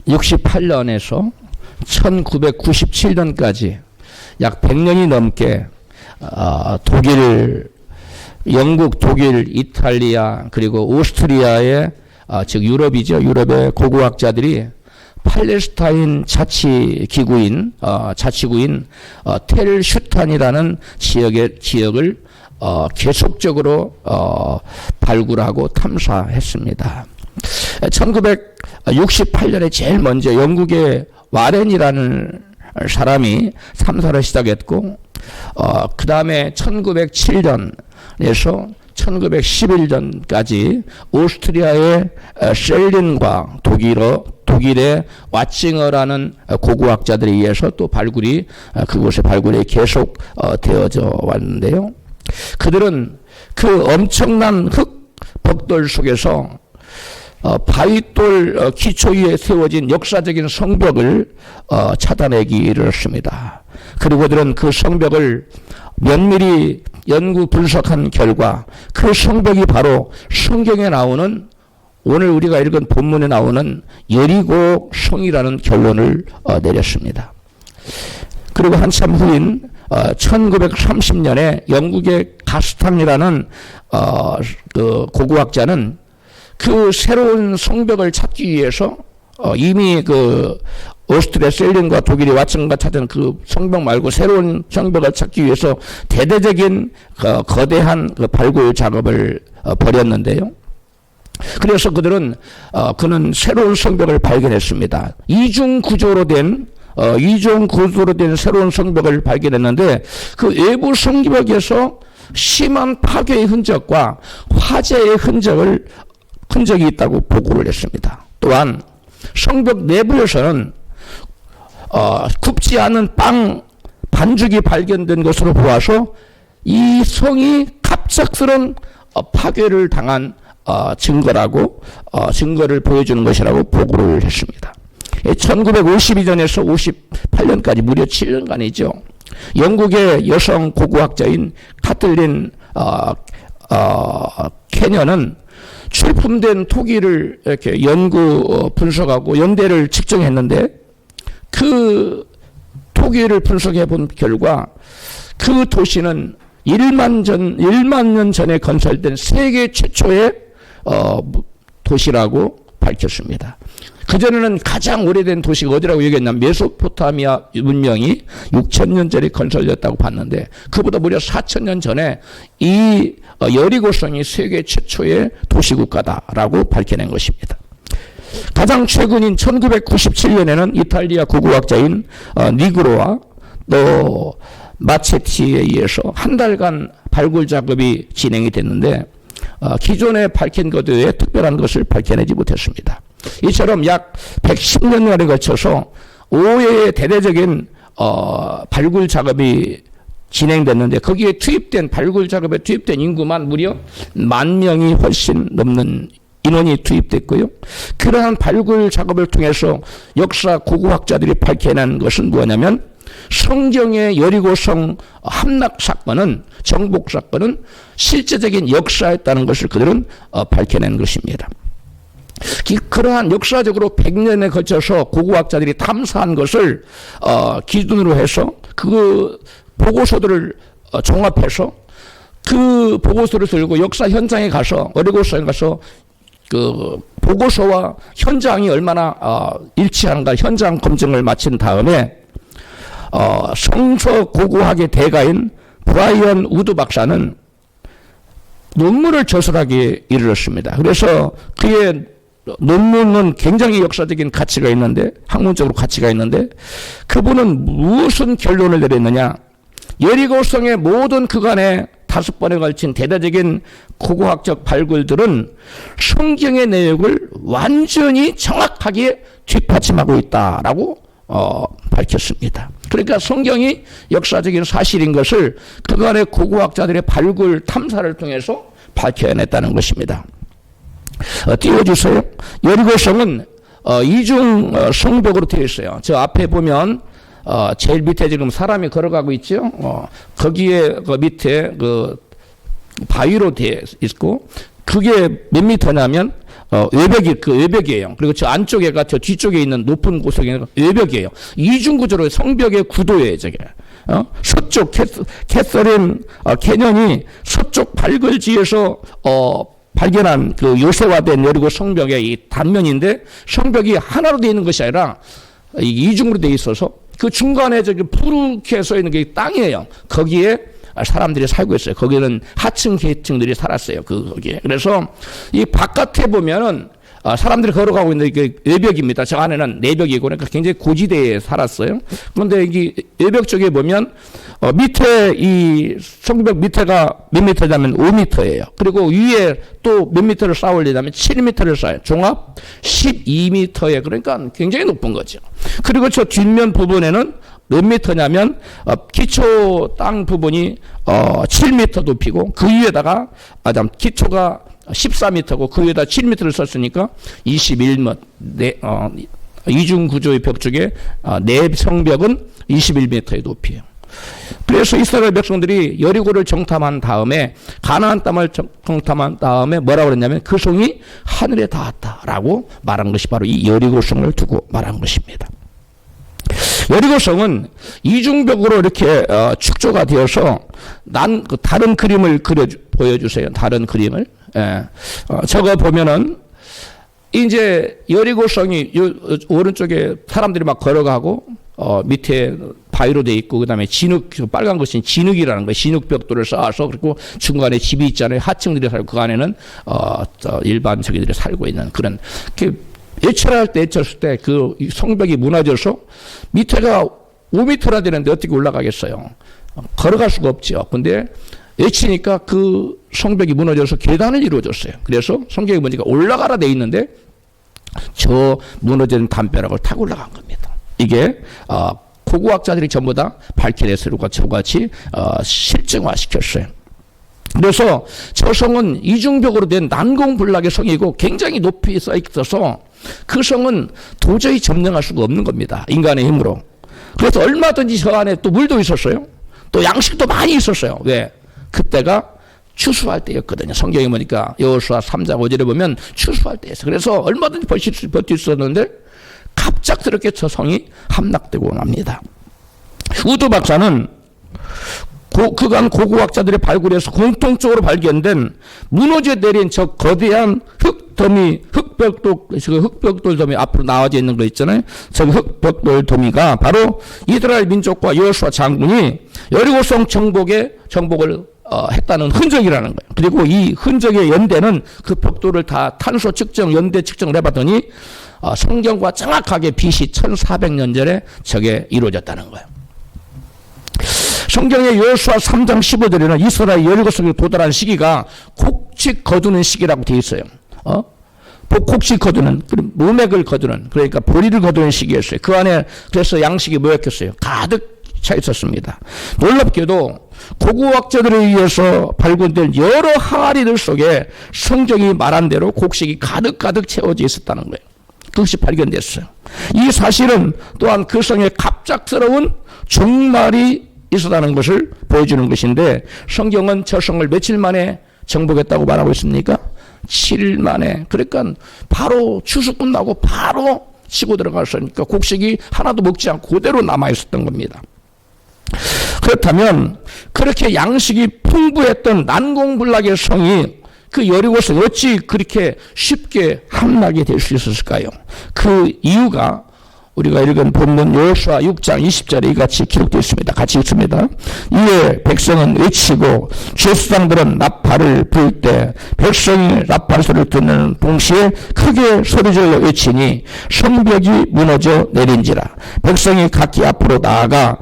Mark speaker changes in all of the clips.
Speaker 1: 1868년에서 1997년까지 약 100년이 넘게 독일, 영국, 독일, 이탈리아 그리고 오스트리아의 즉 유럽이죠. 유럽의 고고학자들이 팔레스타인 자치구인 텔 슈탄이라는 지역을 계속적으로 발굴하고 탐사했습니다. 1968년에 제일 먼저 영국의 와렌이라는 사람이 탐사를 시작했고, 그 다음에 1907년에서 1911년까지 오스트리아의 셀린과 독일의 와칭어라는 고고학자들에 의해서 또 그곳의 발굴이 계속 되어져 왔는데요. 그들은 그 엄청난 흑벽돌 속에서 바위돌 기초 위에 세워진 역사적인 성벽을 찾아내기를 했습니다. 그리고 그들은 그 성벽을 면밀히 연구 분석한 결과 그 성벽이 바로 성경에 나오는, 오늘 우리가 읽은 본문에 나오는 여리고 성이라는 결론을 내렸습니다. 그리고 한참 후인 1930년에 영국의 가스탕이라는 그 고고학자는 그 새로운 성벽을 찾기 위해서 이미 그 오스트리아 셀린과 독일의 와칭과 찾은 그 성벽 말고 새로운 성벽을 찾기 위해서 대대적인 거대한 그 발굴 작업을 벌였는데요. 그래서 그는 새로운 성벽을 발견했습니다. 이중 구조로 된 새로운 성벽을 발견했는데 그 외부 성벽에서 심한 파괴의 흔적과 화재의 흔적이 있다고 보고를 했습니다. 또한 성벽 내부에서는 굽지 않은 빵 반죽이 발견된 것으로 보아서 이 성이 갑작스런 파괴를 당한 증거를 보여주는 것이라고 보고를 했습니다. 1952년에서 58년까지 무려 7년간이죠. 영국의 여성 고고학자인 카틀린 캐녀는 출품된 토기를 이렇게 연구 분석하고 연대를 측정했는데 그 토기를 분석해 본 결과 그 도시는 1만 년 전에 건설된 세계 최초의 도시라고 밝혔습니다. 그전에는 가장 오래된 도시가 어디라고 얘기했냐면 메소포타미아 문명이 6,000년 전에 건설됐다고 봤는데 그보다 무려 4,000년 전에 이 여리고성이 세계 최초의 도시국가다라고 밝혀낸 것입니다. 가장 최근인 1997년에는 이탈리아 고고학자인 니그로와 또 마체티에 의해서 한 달간 발굴 작업이 진행이 됐는데 기존에 밝힌 것 외에 특별한 것을 밝혀내지 못했습니다. 이처럼 약 110년간에 걸쳐서 5회의 대대적인 발굴 작업이 진행됐는데 거기에 발굴 작업에 투입된 인구만 무려 10,000명이 훨씬 넘는 인원이 투입됐고요. 그러한 발굴 작업을 통해서 역사 고고학자들이 밝혀낸 것은 뭐냐면 성경의 여리고성 함락 사건은, 정복 사건은 실제적인 역사였다는 것을 그들은 밝혀낸 것입니다. 그러한 역사적으로 100년에 걸쳐서 고고학자들이 탐사한 것을 기준으로 해서 그 보고서들을 종합해서 그 보고서를 들고 역사 현장에 가서 여리고성에 가서 그 보고서와 현장이 얼마나 일치하는가 현장 검증을 마친 다음에 성서 고고학의 대가인 브라이언 우드 박사는 논문을 저술하기에 이르렀습니다. 그래서 그의 논문은 굉장히 역사적인 가치가 있는데, 학문적으로 가치가 있는데, 그분은 무슨 결론을 내렸느냐? 여리고성의 모든 그간의 5번에 걸친 대대적인 고고학적 발굴들은 성경의 내용을 완전히 정확하게 뒷받침하고 있다라고 밝혔습니다. 그러니까 성경이 역사적인 사실인 것을 그간의 고고학자들의 발굴 탐사를 통해서 밝혀냈다는 것입니다. 띄워주세요. 여리고성은 이중 성벽으로 되어 있어요. 저 앞에 보면 제일 밑에 지금 사람이 걸어가고 있죠. 거기에 그 밑에 그 바위로 되어 있고 그게 몇 미터냐면 외벽이 그 외벽이에요. 그리고 저 안쪽에가 저 뒤쪽에 있는 높은 고석이 외벽이에요. 이중 구조로 성벽의 구도예요, 저게. 서쪽 캐서린 캐년이 서쪽 발걸지에서 발견한 그 요새화된 여리고 성벽의 이 단면인데 성벽이 하나로 되어 있는 것이 아니라 이중으로 되어 있어서 그 중간에 저기 푸르게 서 있는 게 땅이에요. 거기에 사람들이 살고 있어요. 거기는 하층 계층들이 살았어요. 거기에. 그래서 이 바깥에 보면은 사람들이 걸어가고 있는 게 외벽입니다. 저 안에는 내벽이고 그러니까 굉장히 고지대에 살았어요. 그런데 이 외벽 쪽에 보면 밑에 이 성벽 밑에가 몇 미터냐면 5미터예요. 그리고 위에 또 몇 미터를 쌓아 올리냐면 7미터를 쌓아요. 종합 12미터에 그러니까 굉장히 높은 거죠. 그리고 저 뒷면 부분에는 몇 미터냐면 기초 땅 부분이 7미터 높이고 그 위에다가 기초가 14미터고 그 위에다 7미터를 썼으니까 21m 이중 구조의 벽 중에 내 성벽은 21m의 높이에요. 그래서 이스라엘 백성들이 여리고를 정탐한 다음에 가나안 땅을 정탐한 다음에 뭐라고 그랬냐면 그 성이 하늘에 닿았다라고 말한 것이 바로 이 여리고성을 두고 말한 것입니다. 여리고성은 이중벽으로 이렇게 축조가 되어서 다른 그림을 보여주세요. 다른 그림을. 저거 보면은 이제 여리고성이 오른쪽에 사람들이 막 걸어가고 밑에 바위로 돼 있고 그다음에 진흙 빨간 것은 진흙이라는 거예요. 진흙벽돌을 쌓아서 그리고 중간에 집이 있잖아요. 하층들이 살고 그 안에는 일반 저기들이 살고 있는 그런 예철할 때 예쳤을 때 그 성벽이 무너져서 밑에가 5m나 되는데 어떻게 올라가겠어요? 걸어갈 수가 없죠. 근데 예치니까 그 성벽이 무너져서 계단을 이루어졌어요. 그래서 성경에 보니까 올라가라 돼 있는데 저 무너지는 담벼락을 타고 올라간 겁니다. 이게 고고학자들이 전부 다 밝혀냈으로 저같이 실증화시켰어요. 그래서 저 성은 이중벽으로 된 난공불락의 성이고 굉장히 높이 써 있어서 그 성은 도저히 점령할 수가 없는 겁니다. 인간의 힘으로. 그래서 얼마든지 저 안에 또 물도 있었어요. 또 양식도 많이 있었어요. 왜? 그때가 추수할 때였거든요. 성경에 보니까 여호수아 3장 5절에 보면 추수할 때였어요. 그래서 얼마든지 버틸 수 있었는데 갑작스럽게 저 성이 함락되고 납니다. 우드 박사는 그간 고고학자들의 발굴에서 공통적으로 발견된 무너져 내린 저 거대한 흑벽돌 더미 앞으로 나와져 있는 거 있잖아요. 저 흑벽돌 더미가 바로 이스라엘 민족과 여호수아 장군이 여리고성 정복을 했다는 흔적이라는 거예요. 그리고 이 흔적의 연대는 그 벽돌을 다 탄소 측정, 연대 측정을 해봤더니 성경과 정확하게 BC 1400년 전에 저게 이루어졌다는 거예요. 성경의 여호수아 3장 15절에는 이스라엘 여리고성에 도달한 시기가 곡식 거두는 시기라고 되어 있어요. 곡식 거두는, 모맥을 거두는, 그러니까 보리를 거두는 시기였어요. 그 안에 그래서 양식이 뭐였겠어요? 가득 차 있었습니다. 놀랍게도 고고학자들에 의해서 발굴된 여러 항아리들 속에 성경이 말한 대로 곡식이 가득 채워져 있었다는 거예요. 그것이 발견됐어요. 이 사실은 또한 그 성에 갑작스러운 종말이 있었다는 것을 보여주는 것인데 성경은 저 성을 며칠 만에 정복했다고 말하고 있습니까? 7일 만에. 그러니까 바로 추수 끝나고 바로 치고 들어갔으니까 곡식이 하나도 먹지 않고 그대로 남아 있었던 겁니다. 그렇다면 그렇게 양식이 풍부했던 난공불락의 성이 그 여리고성 어찌 그렇게 쉽게 함락이 될 수 있었을까요? 그 이유가 우리가 읽은 본문 여호수아 6장 20절에 이같이 기록되어 있습니다. 같이 읽습니다. 이에 백성은 외치고 제사장들은 나팔을 불 때 백성이 나팔 소리를 듣는 동시에 크게 소리질러 외치니 성벽이 무너져 내린지라. 백성이 각기 앞으로 나아가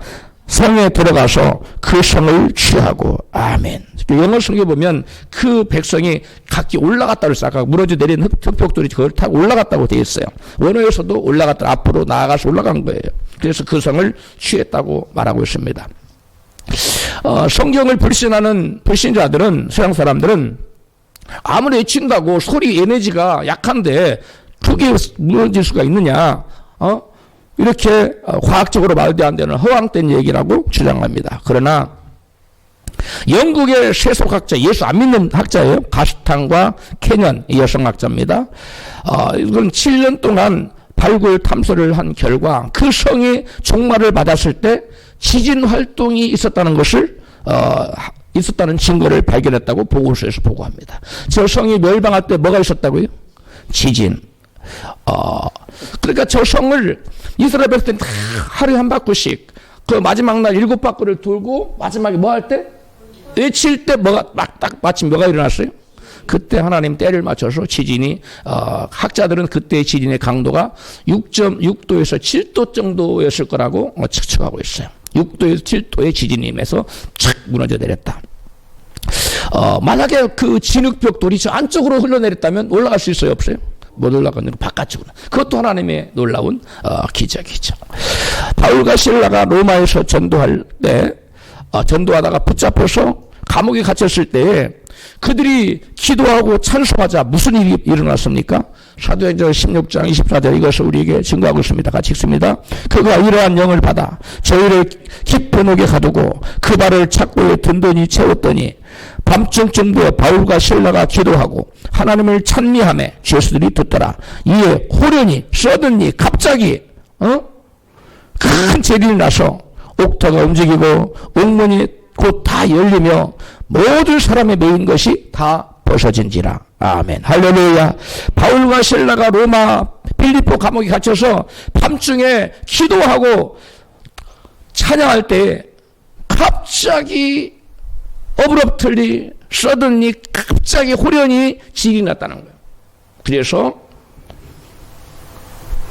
Speaker 1: 성에 들어가서 그 성을 취하고. 아멘. 영어 성경에 보면 그 백성이 각기 올라갔다고 했어요. 아까 무너져 내린 흑벽돌이 그걸 타고 올라갔다고 되어 있어요. 원어에서도 올라갔다 앞으로 나아가서 올라간 거예요. 그래서 그 성을 취했다고 말하고 있습니다. 성경을 불신하는 불신자들은, 서양 사람들은 아무리 외친다고 소리 에너지가 약한데 그게 무너질 수가 있느냐, 이렇게 과학적으로 말도 안 되는 허황된 얘기라고 주장합니다. 그러나 영국의 세속학자, 예수 안 믿는 학자예요. 가스탄과 캐년, 여성학자입니다. 이건 7년 동안 발굴 탐사를 한 결과 그 성이 종말을 받았을 때 지진 활동이 있었다는 것을 있었다는 증거를 발견했다고 보고서에서 보고합니다. 저 성이 멸망할 때 뭐가 있었다고요? 지진. 그러니까 저 성을 이스라엘 백성들이 다 하루에 한 바퀴씩 그 마지막 날 7바퀴를 돌고 마지막에 뭐 할 때? 외칠 때 뭐가 딱 마침 뭐가 일어났어요? 그때 하나님 때를 맞춰서 지진이 학자들은 그때의 지진의 강도가 6.6도에서 7도 정도였을 거라고 측정하고 있어요. 6도에서 7도의 지진이 임해서 착 무너져 내렸다. 만약에 그 진흙벽돌이 저 안쪽으로 흘러내렸다면 올라갈 수 있어요? 없어요? 못 올라가는 바깥쪽으로. 그것도 하나님의 놀라운 기적이죠. 바울과 실라가 로마에서 전도할 때 전도하다가 붙잡혀서 감옥에 갇혔을 때에 그들이 기도하고 찬송하자 무슨 일이 일어났습니까? 사도행전 16장 24절 이것을 우리에게 증거하고 있습니다. 같이 읽습니다. 그가 이러한 영을 받아 저희를 깊은 옥에 가두고 그 발을 착고에 든든히 채웠더니 밤중 정도에 바울과 실라가 기도하고 하나님을 찬미하며 죄수들이 듣더라. 이에 호련히 서든니 갑자기 큰 재림이 나서 옥터가 움직이고 옥문이 곧 다 열리며 모든 사람의 메인 것이 다 벗어진지라. 아멘. 할렐루야. 바울과 실라가 로마 필리포 감옥에 갇혀서 밤중에 기도하고 찬양할 때 갑자기 어브럽틀리 서든니 갑자기 호련히 지진이 났다는 거예요. 그래서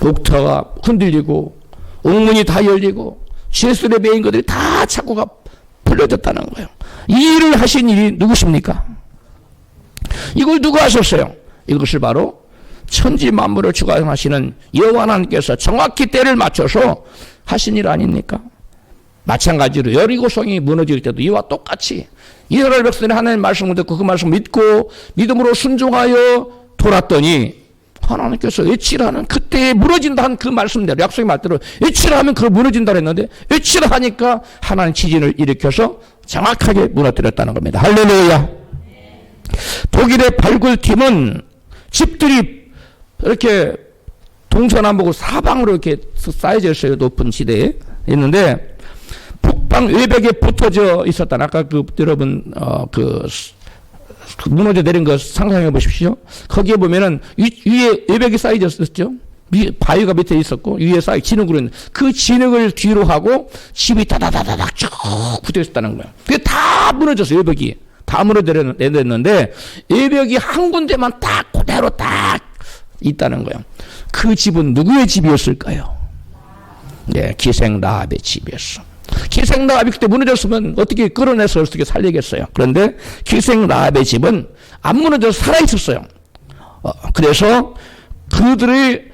Speaker 1: 옥터가 흔들리고 옥문이 다 열리고 죄수들의 메인 것들이 다 착고가 풀려졌다는 거예요. 이 일을 하신 일이 누구십니까? 이걸 누가 하셨어요? 이것을 바로 천지 만물을 주관하시는 여호와 하나님께서 정확히 때를 맞춰서 하신 일 아닙니까? 마찬가지로 여리고성이 무너질 때도 이와 똑같이 이스라엘 백성들이 하나님의 말씀을 듣고 그 말씀을 믿고 믿음으로 순종하여 돌았더니 하나님께서 외치라는 그때 무너진다 한 그 말씀대로 약속의 말대로 외치라 하면 그걸 무너진다 했는데 외치라 하니까 하나님 지진을 일으켜서 정확하게 무너뜨렸다는 겁니다. 할렐루야. 독일의 발굴팀은 집들이 이렇게 동서남북으로 사방으로 이렇게 쌓여져 있어요. 높은 지대에 있는데 북방 외벽에 붙어져 있었다는 아까 여러분 무너져 내린 거 상상해 보십시오. 거기에 보면은 위에 외벽이 쌓여졌었죠. 바위가 밑에 있었고 위에 쌓여 진흙으로 그 진흙을 뒤로 하고 집이 다다다닥 쭉 붙어 있었다는 거예요. 그게 다 무너졌어요. 외벽이 다 무너져 내렸는데 외벽이 한 군데만 딱 그대로 딱 있다는 거예요. 그 집은 누구의 집이었을까요? 네, 기생 라합의 집이었어. 기생 라합이 그때 무너졌으면 어떻게 끌어내서 어떻게 살리겠어요. 그런데 기생 라합의 집은 안 무너져서 살아있었어요. 그래서 그들을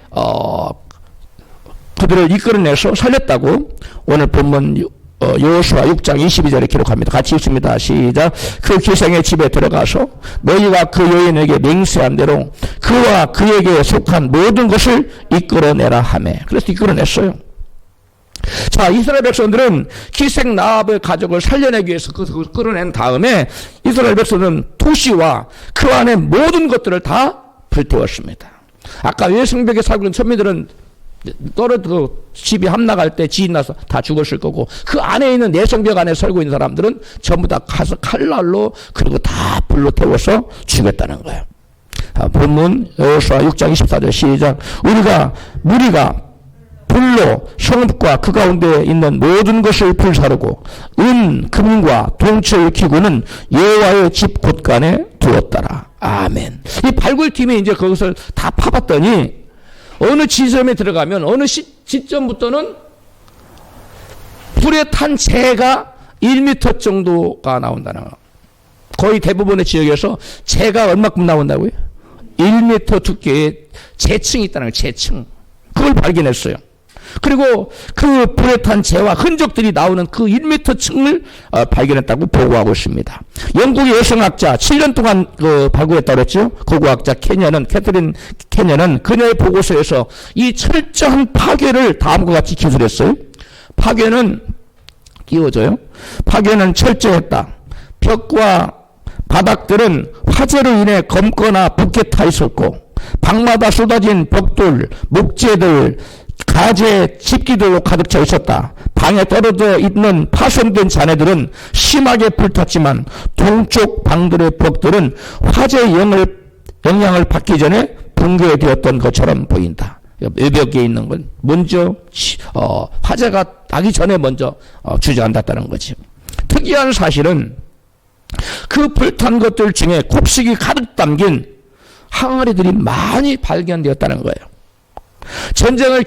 Speaker 1: 이끌어내서 살렸다고 오늘 본문 여호수아 6장 22절에 기록합니다. 같이 읽습니다. 시작. 그 기생의 집에 들어가서 너희가 그 여인에게 맹세한 대로 그와 그에게 속한 모든 것을 이끌어내라 하며 그래서 이끌어냈어요. 자, 이스라엘 백성들은 기생 라합의 가족을 살려내기 위해서 그것을 끌어낸 다음에 이스라엘 백성들은 도시와 그 안에 모든 것들을 다 불태웠습니다. 아까 외성벽에 살고 있는 천민들은 떨어져 집이 함락할 때 지진 나서 다 죽었을 거고 그 안에 있는 내성벽 안에 살고 있는 사람들은 전부 다 가서 칼날로 그리고 다 불로 태워서 죽였다는 거예요. 본문 여호수아 6장 24절 시작. 무리가 불로 성읍과 그 가운데 있는 모든 것을 불사르고 금과 동철 기구는 여호와의 집 곳간에 두었더라. 아멘. 이 발굴팀이 이제 그것을 다 파봤더니 어느 지점에 들어가면 어느 시점부터는 불에 탄 재가 1m 정도가 나온다는 거. 거의 대부분의 지역에서 재가 얼마큼 나온다고요? 1m 두께의 재층이 있다는 거예요. 재층. 그걸 발견했어요. 그리고 그 불에 탄 재와 흔적들이 나오는 그 1m 층을 발견했다고 보고하고 있습니다. 영국의 여성학자 7년 동안 발굴했다고 그랬죠. 고고학자 캐therin 캐년은 그녀의 보고서에서 이 철저한 파괴를 다음과 같이 기술했어요. 파괴는 띄워져요. 파괴는 철저했다. 벽과 바닥들은 화재로 인해 검거나 붓게 타 있었고 방마다 쏟아진 벽돌, 목재들, 가재, 집기들로 가득 차 있었다. 방에 떨어져 있는 파손된 잔해들은 심하게 불탔지만 동쪽 방들의 벽들은 화재의 영향을 받기 전에 붕괴되었던 것처럼 보인다. 외벽에 있는 건 먼저 화재가 나기 전에 먼저 주저앉았다는 거지. 특이한 사실은 그 불탄 것들 중에 곱식이 가득 담긴 항아리들이 많이 발견되었다는 거예요. 전쟁을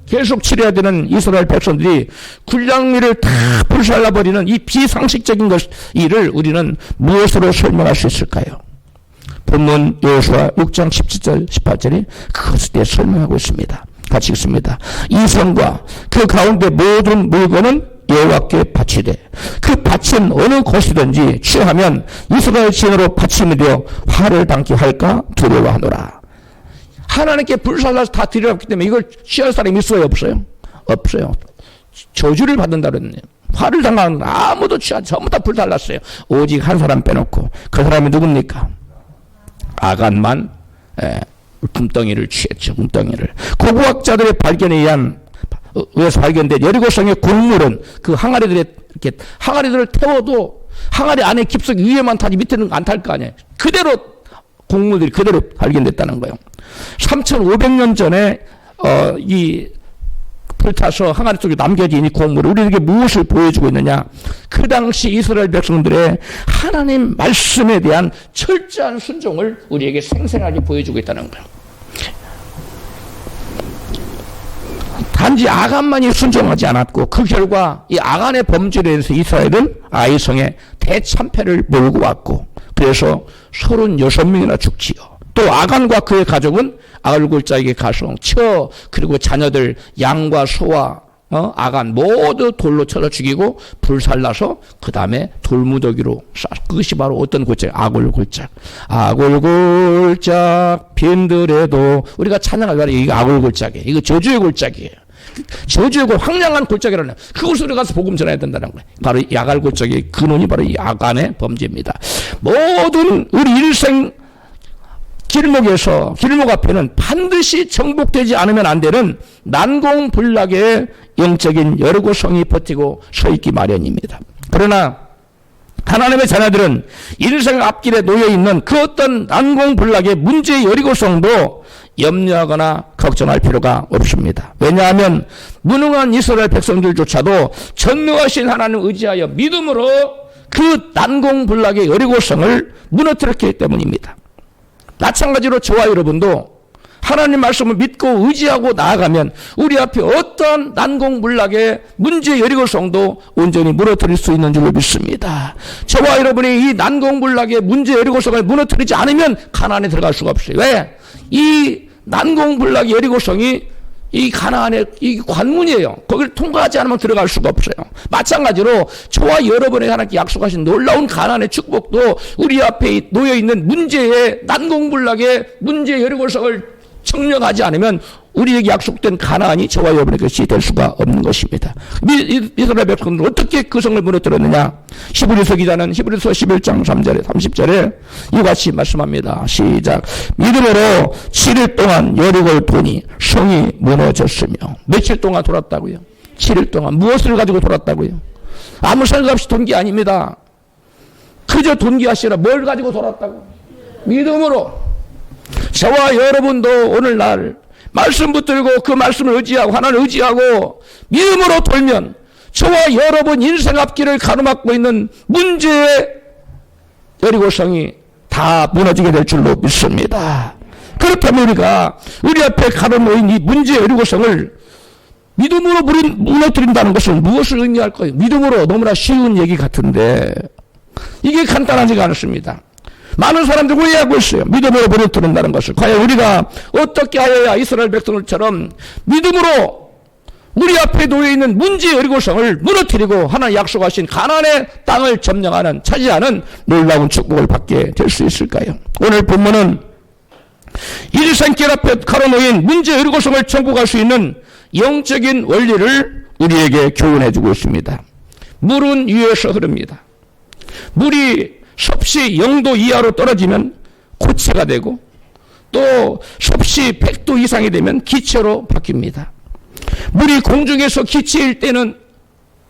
Speaker 1: 계속 치러야 되는 이스라엘 백성들이 군량미를 다 불살라버리는 이 비상식적인 일을 우리는 무엇으로 설명할 수 있을까요? 본문 여호수아 6장 17절 18절이 그것에 대해 설명하고 있습니다. 같이 읽습니다. 이 성과 그 가운데 모든 물건은 여호와께 바치되 그 밭은 어느 곳이든지 취하면 이스라엘 진으로 바침이 되어 화를 당케 할까 두려워하노라. 하나님께 불살라서 다 드려놨기 때문에 이걸 취할 사람이 있어요? 없어요? 없어요. 저주를 받는다 그랬네요. 화를 당하는 아무도 취하지 전부 다 불살랐어요. 오직 한 사람 빼놓고 그 사람이 누굽니까? 아간만 금덩이를 취했죠. 금덩이를. 고고학자들의 발견에 의한 의해서 발견된 여리고성의 곡물은 그 항아리들의 이렇게 항아리들을 태워도 항아리 안에 깊숙이 위에만 타지 밑에는 안 탈 거 아니에요. 그대로 곡물들이 그대로 발견됐다는 거예요. 3,500년 전에 이 불타서 항아리 속에 남겨진 이 곡물을 우리에게 무엇을 보여주고 있느냐? 그 당시 이스라엘 백성들의 하나님 말씀에 대한 철저한 순종을 우리에게 생생하게 보여주고 있다는 거예요. 단지 아간만이 순종하지 않았고 그 결과 이 아간의 범죄에 대해서 이스라엘은 아이성에 대참패를 몰고 왔고 그래서 36명이나 죽지요. 또 아간과 그의 가족은 아글골짜기에 가서 그리고 자녀들 양과 소와 아간 모두 돌로 쳐서 죽이고 불살라서 그 다음에 돌무더기로 그것이 바로 어떤 골짜기? 아골골짝. 아골골짝 빈들에도 우리가 찬양하는 게 이거 아골골짝이에요. 이거 저주의 골짜기예요. 저주의 황량한 골짜기라는 그곳으로 가서 복음 전해야 된다는 거예요. 바로 이 아갈골짜기의 근원이 바로 이 아간의 범죄입니다. 모든 우리 일생 길목 앞에는 반드시 정복되지 않으면 안 되는 난공불락의 영적인 여리고성이 버티고 서 있기 마련입니다. 그러나 하나님의 자녀들은 일생 앞길에 놓여있는 그 어떤 난공불락의 문제의 여리고성도 염려하거나 걱정할 필요가 없습니다. 왜냐하면 무능한 이스라엘 백성들조차도 전능하신 하나님을 의지하여 믿음으로 그 난공불락의 여리고성을 무너뜨렸기 때문입니다. 마찬가지로 저와 여러분도 하나님 말씀을 믿고 의지하고 나아가면 우리 앞에 어떤 난공불락의 문제 여리고성도 온전히 무너뜨릴 수 있는 줄로 믿습니다. 저와 여러분이 이 난공불락의 문제 여리고성을 무너뜨리지 않으면 가나안에 들어갈 수가 없어요. 왜? 이 난공불락 여리고성이 이 가나안의 이 관문이에요. 거기를 통과하지 않으면 들어갈 수가 없어요. 마찬가지로 저와 여러분에게 하나님께 약속하신 놀라운 가나안의 축복도 우리 앞에 놓여있는 문제의 난공불락의 문제 여리고성을 청량하지 않으면 우리에게 약속된 가나안이 저와 여러분의 것이 될 수가 없는 것입니다. 이스라엘 백성들은 어떻게 그 성을 무너뜨렸느냐? 히브리서 기자는 히브리서 11장 3절에 30절에 이같이 말씀합니다. 시작. 믿음으로 7일 동안 여리고를 보니 성이 무너졌으며. 며칠 동안 돌았다고요? 7일 동안. 무엇을 가지고 돌았다고요? 아무 생각 없이 돈 게 아닙니다. 그저 돈 게 아니라 뭘 가지고 돌았다고? 믿음으로. 저와 여러분도 오늘날 말씀 붙들고 그 말씀을 의지하고 하나님을 의지하고 믿음으로 돌면 저와 여러분 인생 앞길을 가로막고 있는 문제의 여리고성이 다 무너지게 될 줄로 믿습니다. 그렇다면 우리가 우리 앞에 가로놓인 이 문제의 여리고성을 믿음으로 무너뜨린다는 것은 무엇을 의미할까요? 믿음으로 너무나 쉬운 얘기 같은데 이게 간단하지가 않습니다. 많은 사람들이 오해하고 있어요. 믿음으로 무너뜨린다는 것을. 과연 우리가 어떻게 하여야 이스라엘 백성들처럼 믿음으로 우리 앞에 놓여있는 문제의 여리고성을 무너뜨리고 하나님 약속하신 가나안의 땅을 점령하는 차지하는 놀라운 축복을 받게 될 수 있을까요? 오늘 본문은 일생길 앞에 가로놓인 문제의 여리고성을 정복할 수 있는 영적인 원리를 우리에게 교훈해 주고 있습니다. 물은 위에서 흐릅니다. 물이 섭씨 0도 이하로 떨어지면 고체가 되고 또 섭씨 100도 이상이 되면 기체로 바뀝니다. 물이 공중에서 기체일 때는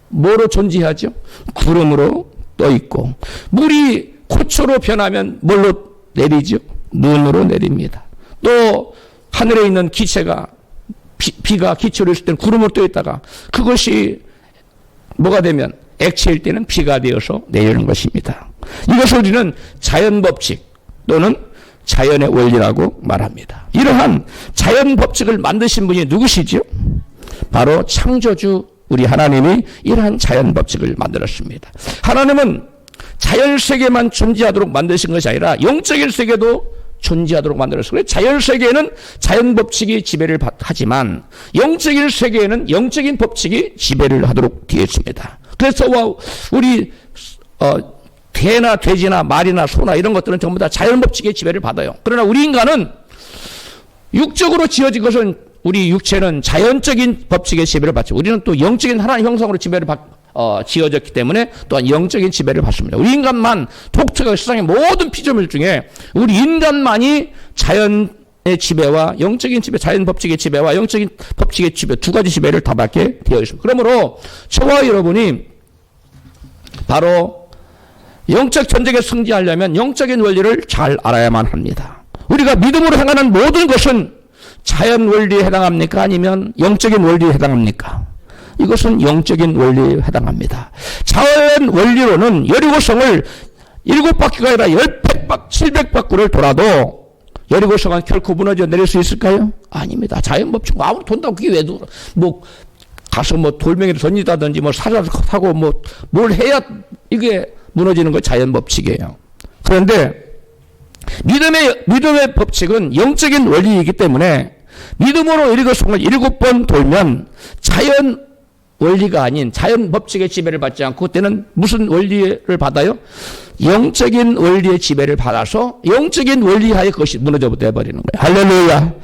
Speaker 1: 뭐로 존재하죠? 구름으로 떠 있고, 물이 고초로 변하면 뭘로 내리죠? 눈으로 내립니다. 또 하늘에 있는 기체가 비가 기체로 있을 때는 구름으로 떠 있다가 그것이 뭐가 되면 액체일 때는 비가 되어서 내리는 것입니다. 이것을 우리는 자연법칙 또는 자연의 원리라고 말합니다. 이러한 자연 법칙을 만드신 분이 누구시죠? 바로 창조주 우리 하나님이 이러한 자연 법칙을 만들었습니다. 하나님은 자연 세계만 존재하도록 만드신 것이 아니라 영적인 세계도 존재하도록 만들었어요. 자연 세계에는 자연 법칙이 지배를 하지만 영적인 세계에는 영적인 법칙이 지배를 하도록 되어 있습니다. 그래서 우리 개나 돼지나 말이나 소나 이런 것들은 전부 다 자연 법칙의 지배를 받아요. 그러나 우리 인간은 육적으로 지어진 것은 우리 육체는 자연적인 법칙의 지배를 받죠. 우리는 또 영적인 하나님 형상으로 지배를 지어졌기 때문에 또한 영적인 지배를 받습니다. 우리 인간만 독특하게 세상의 모든 피조물 중에 우리 인간만이 자연의 지배와 영적인 지배, 자연 법칙의 지배와 영적인 법칙의 지배 두 가지 지배를 다 받게 되어 있습니다. 그러므로 저와 여러분이 바로 영적 전쟁에 승리하려면 영적인 원리를 잘 알아야만 합니다. 우리가 믿음으로 행하는 모든 것은 자연 원리에 해당합니까? 아니면 영적인 원리에 해당합니까? 이것은 영적인 원리에 해당합니다. 자연 원리로는 여리고성을 7바퀴가 아니라 10백, 700바퀴를 돌아도 여리고성은 결코 무너져 내릴 수 있을까요? 아닙니다. 자연 법칙, 아무리 돈다고 그게 왜 가서 돌멩이를 던지다든지 사자를 타고 뭘 해야 이게 무너지는 거 자연 법칙이에요. 그런데 믿음의 법칙은 영적인 원리이기 때문에 믿음으로 여리고성을 7번 돌면 자연 원리가 아닌 자연 법칙의 지배를 받지 않고 그때는 무슨 원리를 받아요? 영적인 원리의 지배를 받아서 영적인 원리하에 그것이 무너져 버리는 거예요. 할렐루야.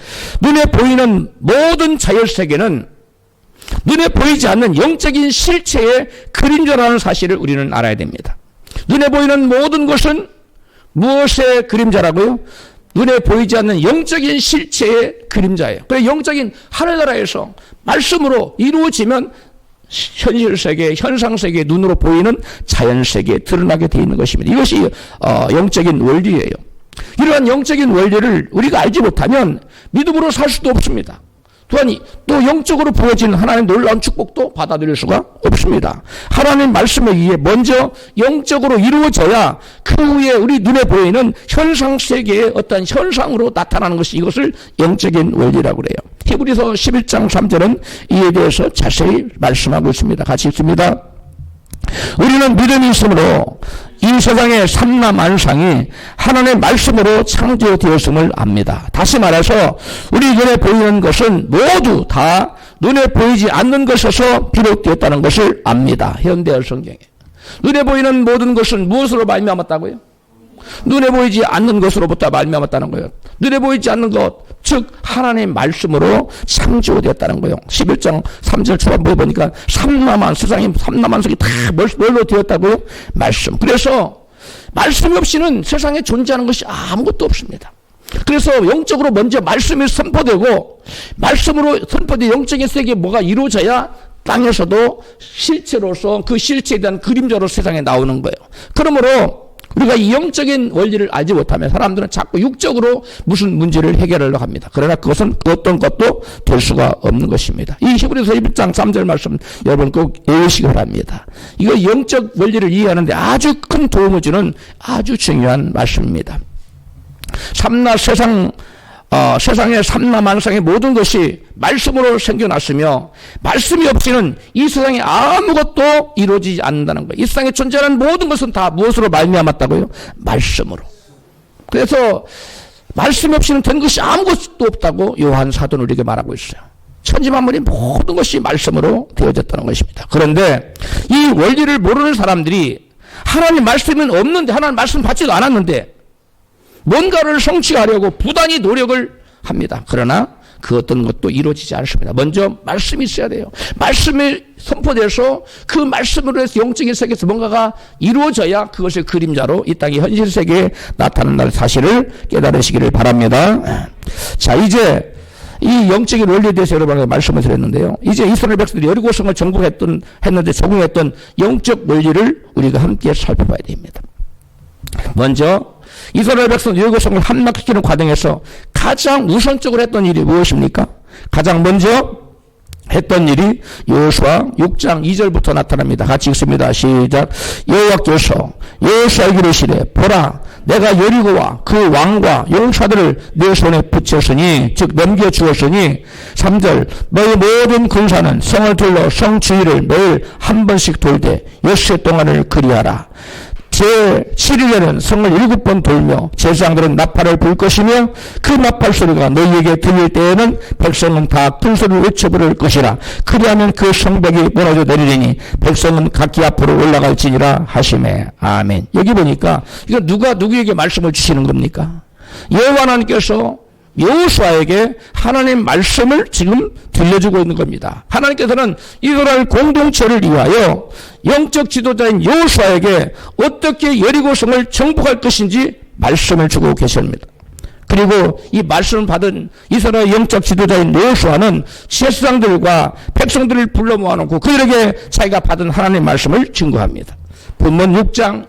Speaker 1: 눈에 보이는 모든 자연세계는 눈에 보이지 않는 영적인 실체의 그림자라는 사실을 우리는 알아야 됩니다. 눈에 보이는 모든 것은 무엇의 그림자라고요? 눈에 보이지 않는 영적인 실체의 그림자예요. 그래서 영적인 하늘나라에서 말씀으로 이루어지면 현실세계, 현상세계, 눈으로 보이는 자연세계에 드러나게 되어 있는 것입니다. 이것이 영적인 원리예요. 이러한 영적인 원리를 우리가 알지 못하면 믿음으로 살 수도 없습니다. 또한 또 영적으로 부어지는 하나님의 놀라운 축복도 받아들일 수가 없습니다. 하나님 말씀에 의해 먼저 영적으로 이루어져야 그 후에 우리 눈에 보이는 현상세계의 어떤 현상으로 나타나는 것이 이것을 영적인 원리라고 그래요. 히브리서 11장 3절은 이에 대해서 자세히 말씀하고 있습니다. 같이 읽습니다. 우리는 믿음이 있으므로 이 세상의 삼라만상이 하나님의 말씀으로 창조되었음을 압니다. 다시 말해서 우리 눈에 보이는 것은 모두 다 눈에 보이지 않는 것에서 비롯되었다는 것을 압니다. 현대어 성경에. 눈에 보이는 모든 것은 무엇으로 말미암았다고요? 눈에 보이지 않는 것으로부터 말미암았다는 거예요. 눈에 보이지 않는 것, 즉 하나님의 말씀으로 창조되었다는 거예요. 11장 3절 초반부에 보니까 세상이 삼라만상이 다 뭘로 되었다고요? 말씀. 그래서 말씀 없이는 세상에 존재하는 것이 아무것도 없습니다. 그래서 영적으로 먼저 말씀이 선포되고 말씀으로 선포된 영적인 세계에 뭐가 이루어져야 땅에서도 실체로서 그 실체에 대한 그림자로 세상에 나오는 거예요. 그러므로 우리가 이 영적인 원리를 알지 못하면 사람들은 자꾸 육적으로 무슨 문제를 해결하려고 합니다. 그러나 그것은 어떤 것도 될 수가 없는 것입니다. 이 히브리서 1장 3절 말씀 여러분 꼭 외우시기 바랍니다. 이거 영적 원리를 이해하는데 아주 큰 도움을 주는 아주 중요한 말씀입니다. 세상의 삼라만상의 모든 것이 말씀으로 생겨났으며 말씀이 없이는 이 세상에 아무것도 이루어지지 않는다는 거예요. 이 세상에 존재하는 모든 것은 다 무엇으로 말미암았다고요? 말씀으로. 그래서 말씀 없이는 된 것이 아무것도 없다고 요한 사도는 우리에게 말하고 있어요. 천지만물이 모든 것이 말씀으로 되어졌다는 것입니다. 그런데 이 원리를 모르는 사람들이 하나님 말씀은 없는데 하나님 말씀 받지도 않았는데 뭔가를 성취하려고 부단히 노력을 합니다. 그러나 그 어떤 것도 이루어지지 않습니다. 먼저 말씀이 있어야 돼요. 말씀이 선포돼서 그 말씀으로 해서 영적인 세계에서 뭔가가 이루어져야 그것이 그림자로 이 땅의 현실 세계에 나타난다는 사실을 깨달으시기를 바랍니다. 자, 이제 이 영적인 원리에 대해서 여러분에게 말씀을 드렸는데요. 이제 이스라엘 백성들이 여리고성을 정복했는데 적용했던 영적 원리를 우리가 함께 살펴봐야 됩니다. 먼저 이스라엘 백성 여리고성을 함락시키는 과정에서 가장 우선적으로 했던 일이 무엇입니까? 가장 먼저 했던 일이 여호수아 6장 2절부터 나타납니다. 같이 읽습니다. 시작. 여호와께서 여호수아에게 이르시되 보라 내가 여리고와 그 왕과 용사들을 내 손에 붙였으니 즉 넘겨주었으니 3절 너희 모든 군사는 성을 둘러 성 주위를 매일 한 번씩 돌되 엿새 동안을 그리하라. 제7일에는 성을 7번 돌며 제사장들은 나팔을 불 것이며 그 나팔 소리가 너희에게 들릴 때에는 백성은 다 큰 소리를 외쳐 부를 것이라. 그리하면 그 성벽이 무너져 내리리니 백성은 각기 앞으로 올라갈지니라 하시매. 아멘. 여기 보니까 이거 누가 누구에게 말씀을 주시는 겁니까? 여호와 하나님께서 여호수아에게 하나님 말씀을 지금 들려주고 있는 겁니다. 하나님께서는 이스라엘 공동체를 위하여 영적 지도자인 여호수아에게 어떻게 여리고성을 정복할 것인지 말씀을 주고 계십니다. 그리고 이 말씀을 받은 이스라엘 영적 지도자인 여호수아는 제사장들과 백성들을 불러 모아놓고 그들에게 자기가 받은 하나님의 말씀을 증거합니다. 본문 6장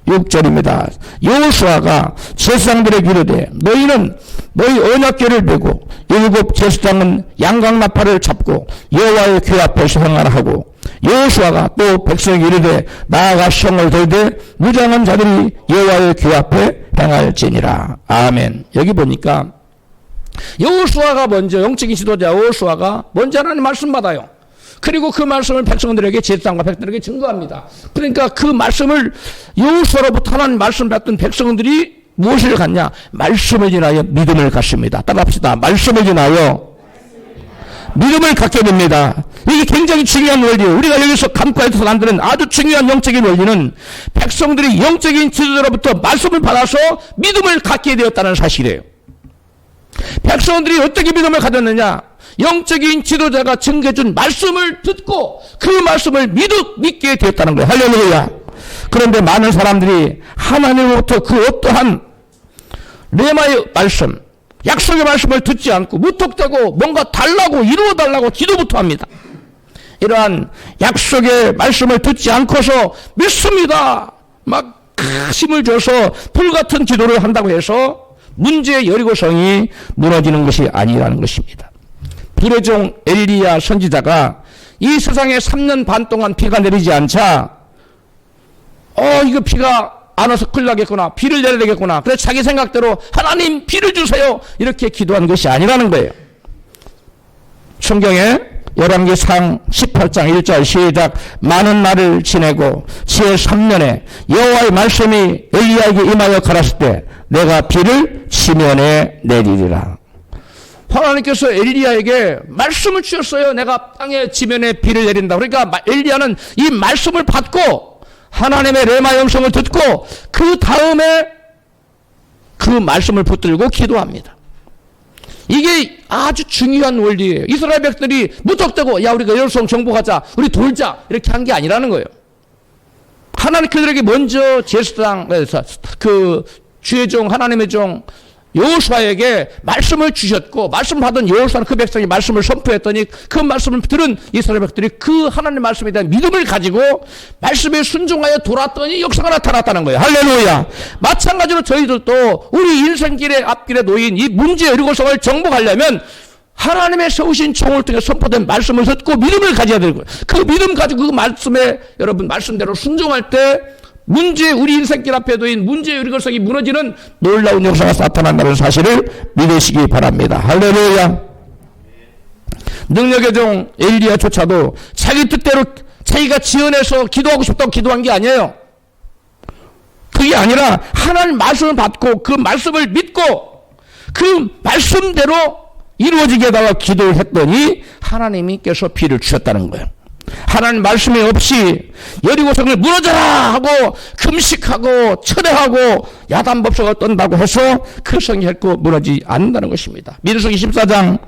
Speaker 1: 6절입니다. 여호수아가 제사장들에게 이르되 너희는 너희 언약궤를 메고 7 제사장은 양강나팔을 잡고 여호와의 궤 앞에서 행하라 하고 여호수아가 또 백성에게 이르되 나아가 성을 돌되 무장한 자들이 여호와의 궤 앞에 행할지니라. 아멘. 여기 보니까 여호수아가 먼저 영적인 지도자 여호수아가 먼저 하나님 말씀 받아요. 그리고 그 말씀을 백성들에게 제사장과 백성들에게 증거합니다. 그러니까 그 말씀을 여호수아로부터 하나님 말씀 받던 백성들이 무엇을 갖냐? 말씀을 인하여 믿음을 갖습니다. 따라합시다. 말씀을 인하여 믿음을 갖게 됩니다. 이게 굉장히 중요한 원리예요. 우리가 여기서 간과해서 만드는 아주 중요한 영적인 원리는 백성들이 영적인 지도자로부터 말씀을 받아서 믿음을 갖게 되었다는 사실이에요. 백성들이 어떻게 믿음을 가졌느냐? 영적인 지도자가 증거해준 말씀을 듣고 그 말씀을 믿게 되었다는 거예요. 할렐루야. 그런데 많은 사람들이 하나님으로부터 그 어떠한 레마의 말씀, 약속의 말씀을 듣지 않고 무턱대고 뭔가 달라고 이루어달라고 기도부터 합니다. 이러한 약속의 말씀을 듣지 않고서 믿습니다. 막 힘을 줘서 불같은 기도를 한다고 해서 문제의 여리고성이 무너지는 것이 아니라는 것입니다. 불의 종 엘리야 선지자가 이 세상에 3년 반 동안 비가 내리지 않자 이거 비가 안 와서 큰일 나겠구나. 비를 내려야 되겠구나. 그래서 자기 생각대로 하나님 비를 주세요. 이렇게 기도한 것이 아니라는 거예요. 성경에 열왕기상 18장 1절 시작. 많은 날을 지내고 제3년에 여호와의 말씀이 엘리야에게 임하여 가라실 때 내가 비를 지면에 내리리라. 하나님께서 엘리야에게 말씀을 주셨어요. 내가 땅의 지면에 비를 내린다. 그러니까 엘리야는 이 말씀을 받고 하나님의 레마 영성을 듣고 그 다음에 그 말씀을 붙들고 기도합니다. 이게 아주 중요한 원리예요. 이스라엘 백성들이 무턱대고 야 우리가 여리고성 정복하자 우리 돌자 이렇게 한 게 아니라는 거예요. 하나님 그들에게 먼저 제사장 그 주의 종 하나님의 종 여호수아에게 말씀을 주셨고 말씀 받은 여호수아는 그 백성이 말씀을 선포했더니 그 말씀을 들은 이스라엘 백성들이 그 하나님의 말씀에 대한 믿음을 가지고 말씀에 순종하여 돌았더니 역사가 나타났다는 거예요. 할렐루야. 마찬가지로 저희들도 우리 인생길의 앞길에 놓인 이 문제 여리고성을 정복하려면 하나님의 세우신 종을 통해 선포된 말씀을 듣고 믿음을 가져야 되는 거예요. 그 믿음 가지고 그 말씀에 여러분 말씀대로 순종할 때 우리 인생길 앞에 놓인 문제의 여리고성이 무너지는 놀라운 역사가 나타난다는 사실을 믿으시기 바랍니다. 할렐루야. 능력의 종 엘리야조차도 자기 뜻대로 자기가 지어내서 기도하고 싶다고 기도한 게 아니에요. 그게 아니라 하나님 말씀을 받고 그 말씀을 믿고 그 말씀대로 이루어지게 해달라고 기도를 했더니 하나님께서 비를 주셨다는 거예요. 하나님 말씀이 없이 여리고성을 무너져라 하고 금식하고 철회하고 야단법석을 떤다고 해서 그 성이 결코 무너지지 않는다는 것입니다. 민수기 14장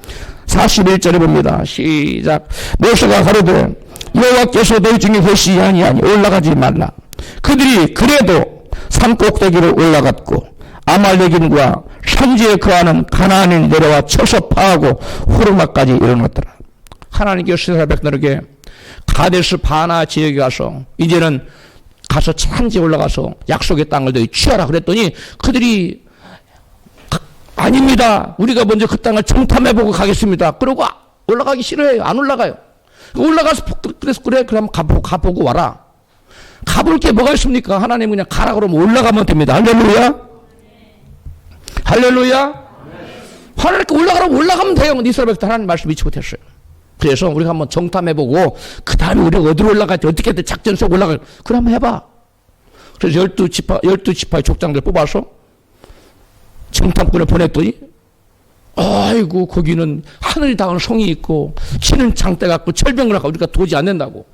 Speaker 1: 41절에 봅니다. 시작. 모세가 가로되 여호와께서 너희 중에 계시지 아니하니 올라가지 말라. 그들이 그래도 산 꼭대기로 올라갔고 아말렉인과 산지에 거하는 가나안인이 내려와 쳐서 파하고 호르마까지 이르렀더라. 하나님께서 이스라엘 백성에게 가데스 바나 지역에 가서 이제는 가서 산지에 올라가서 약속의 땅을 너희 취하라 그랬더니 그들이 아닙니다. 우리가 먼저 그 땅을 정탐해보고 가겠습니다. 그러고 올라가기 싫어해요. 안 올라가요. 올라가서 그래서 그래 그럼 가보고 와라. 가볼 게 뭐가 있습니까? 하나님은 그냥 가라 그러면 올라가면 됩니다. 할렐루야. 할렐루야. 하나님께 올라가라고 올라가면 돼요. 근데 이스라엘 백성 하나님 말씀 믿지 못했어요. 그래서 우리가 한번 정탐해보고 그 다음에 우리가 어디로 올라갈지 어떻게든 작전 속 올라갈 그래 한번 해봐. 그래서 12지파의 족장들 뽑아서 정탐꾼을 보냈더니 아이고 거기는 하늘이 닿은 성이 있고 치는 장대 같고 철병을 갖고 우리가 도저히 안 된다고.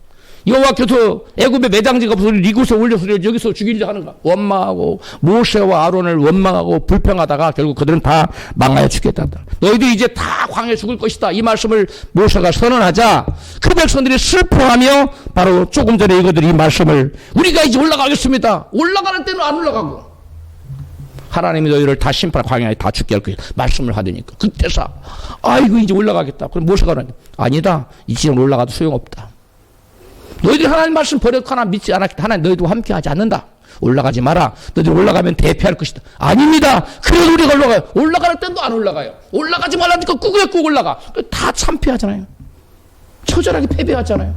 Speaker 1: 여호와께서 애굽에 매장지가 없어서 이곳에 올려서 여기서 죽이려 하는가. 원망하고 모세와 아론을 원망하고 불평하다가 결국 그들은 다 망하여 죽겠다. 너희들이 이제 다 광야에 죽을 것이다. 이 말씀을 모세가 선언하자 그 백성들이 슬퍼하며 바로 조금 전에 이거들이 이 말씀을 우리가 이제 올라가겠습니다. 올라가는 때는 안 올라가고 하나님이 너희를 다 심판 광야에 다 죽게 할 거야. 말씀을 하더니까 그때서 아이고 이제 올라가겠다. 그럼 모세가 그러니 아니다. 이제 올라가도 소용없다. 너희들이 하나님 말씀 버렸고 하나 믿지 않았기 때문에 하나님 너희들과 함께 하지 않는다. 올라가지 마라. 너희들 올라가면 대피할 것이다. 아닙니다. 그래도 우리가 올라가요. 올라가는 때도 안 올라가요. 올라가지 말라니까 꾹 올라가. 다 참패하잖아요. 처절하게 패배하잖아요.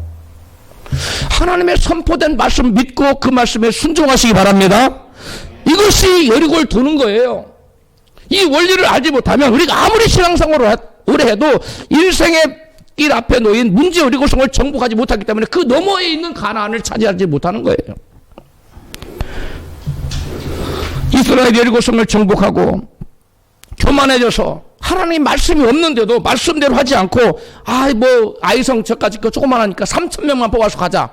Speaker 1: 하나님의 선포된 말씀 믿고 그 말씀에 순종하시기 바랍니다. 이것이 여리고를 도는 거예요. 이 원리를 알지 못하면 우리가 아무리 신앙생활을 오래 해도 일생의 길 앞에 놓인 문제 여리고성을 정복하지 못하기 때문에 그 너머에 있는 가나안을 차지하지 못하는 거예요. 이스라엘 여리고성을 정복하고 교만해져서 하나님 말씀이 없는데도 말씀대로 하지 않고 아이성 저까지 거 조그만하니까 3,000명만 뽑아서 가자.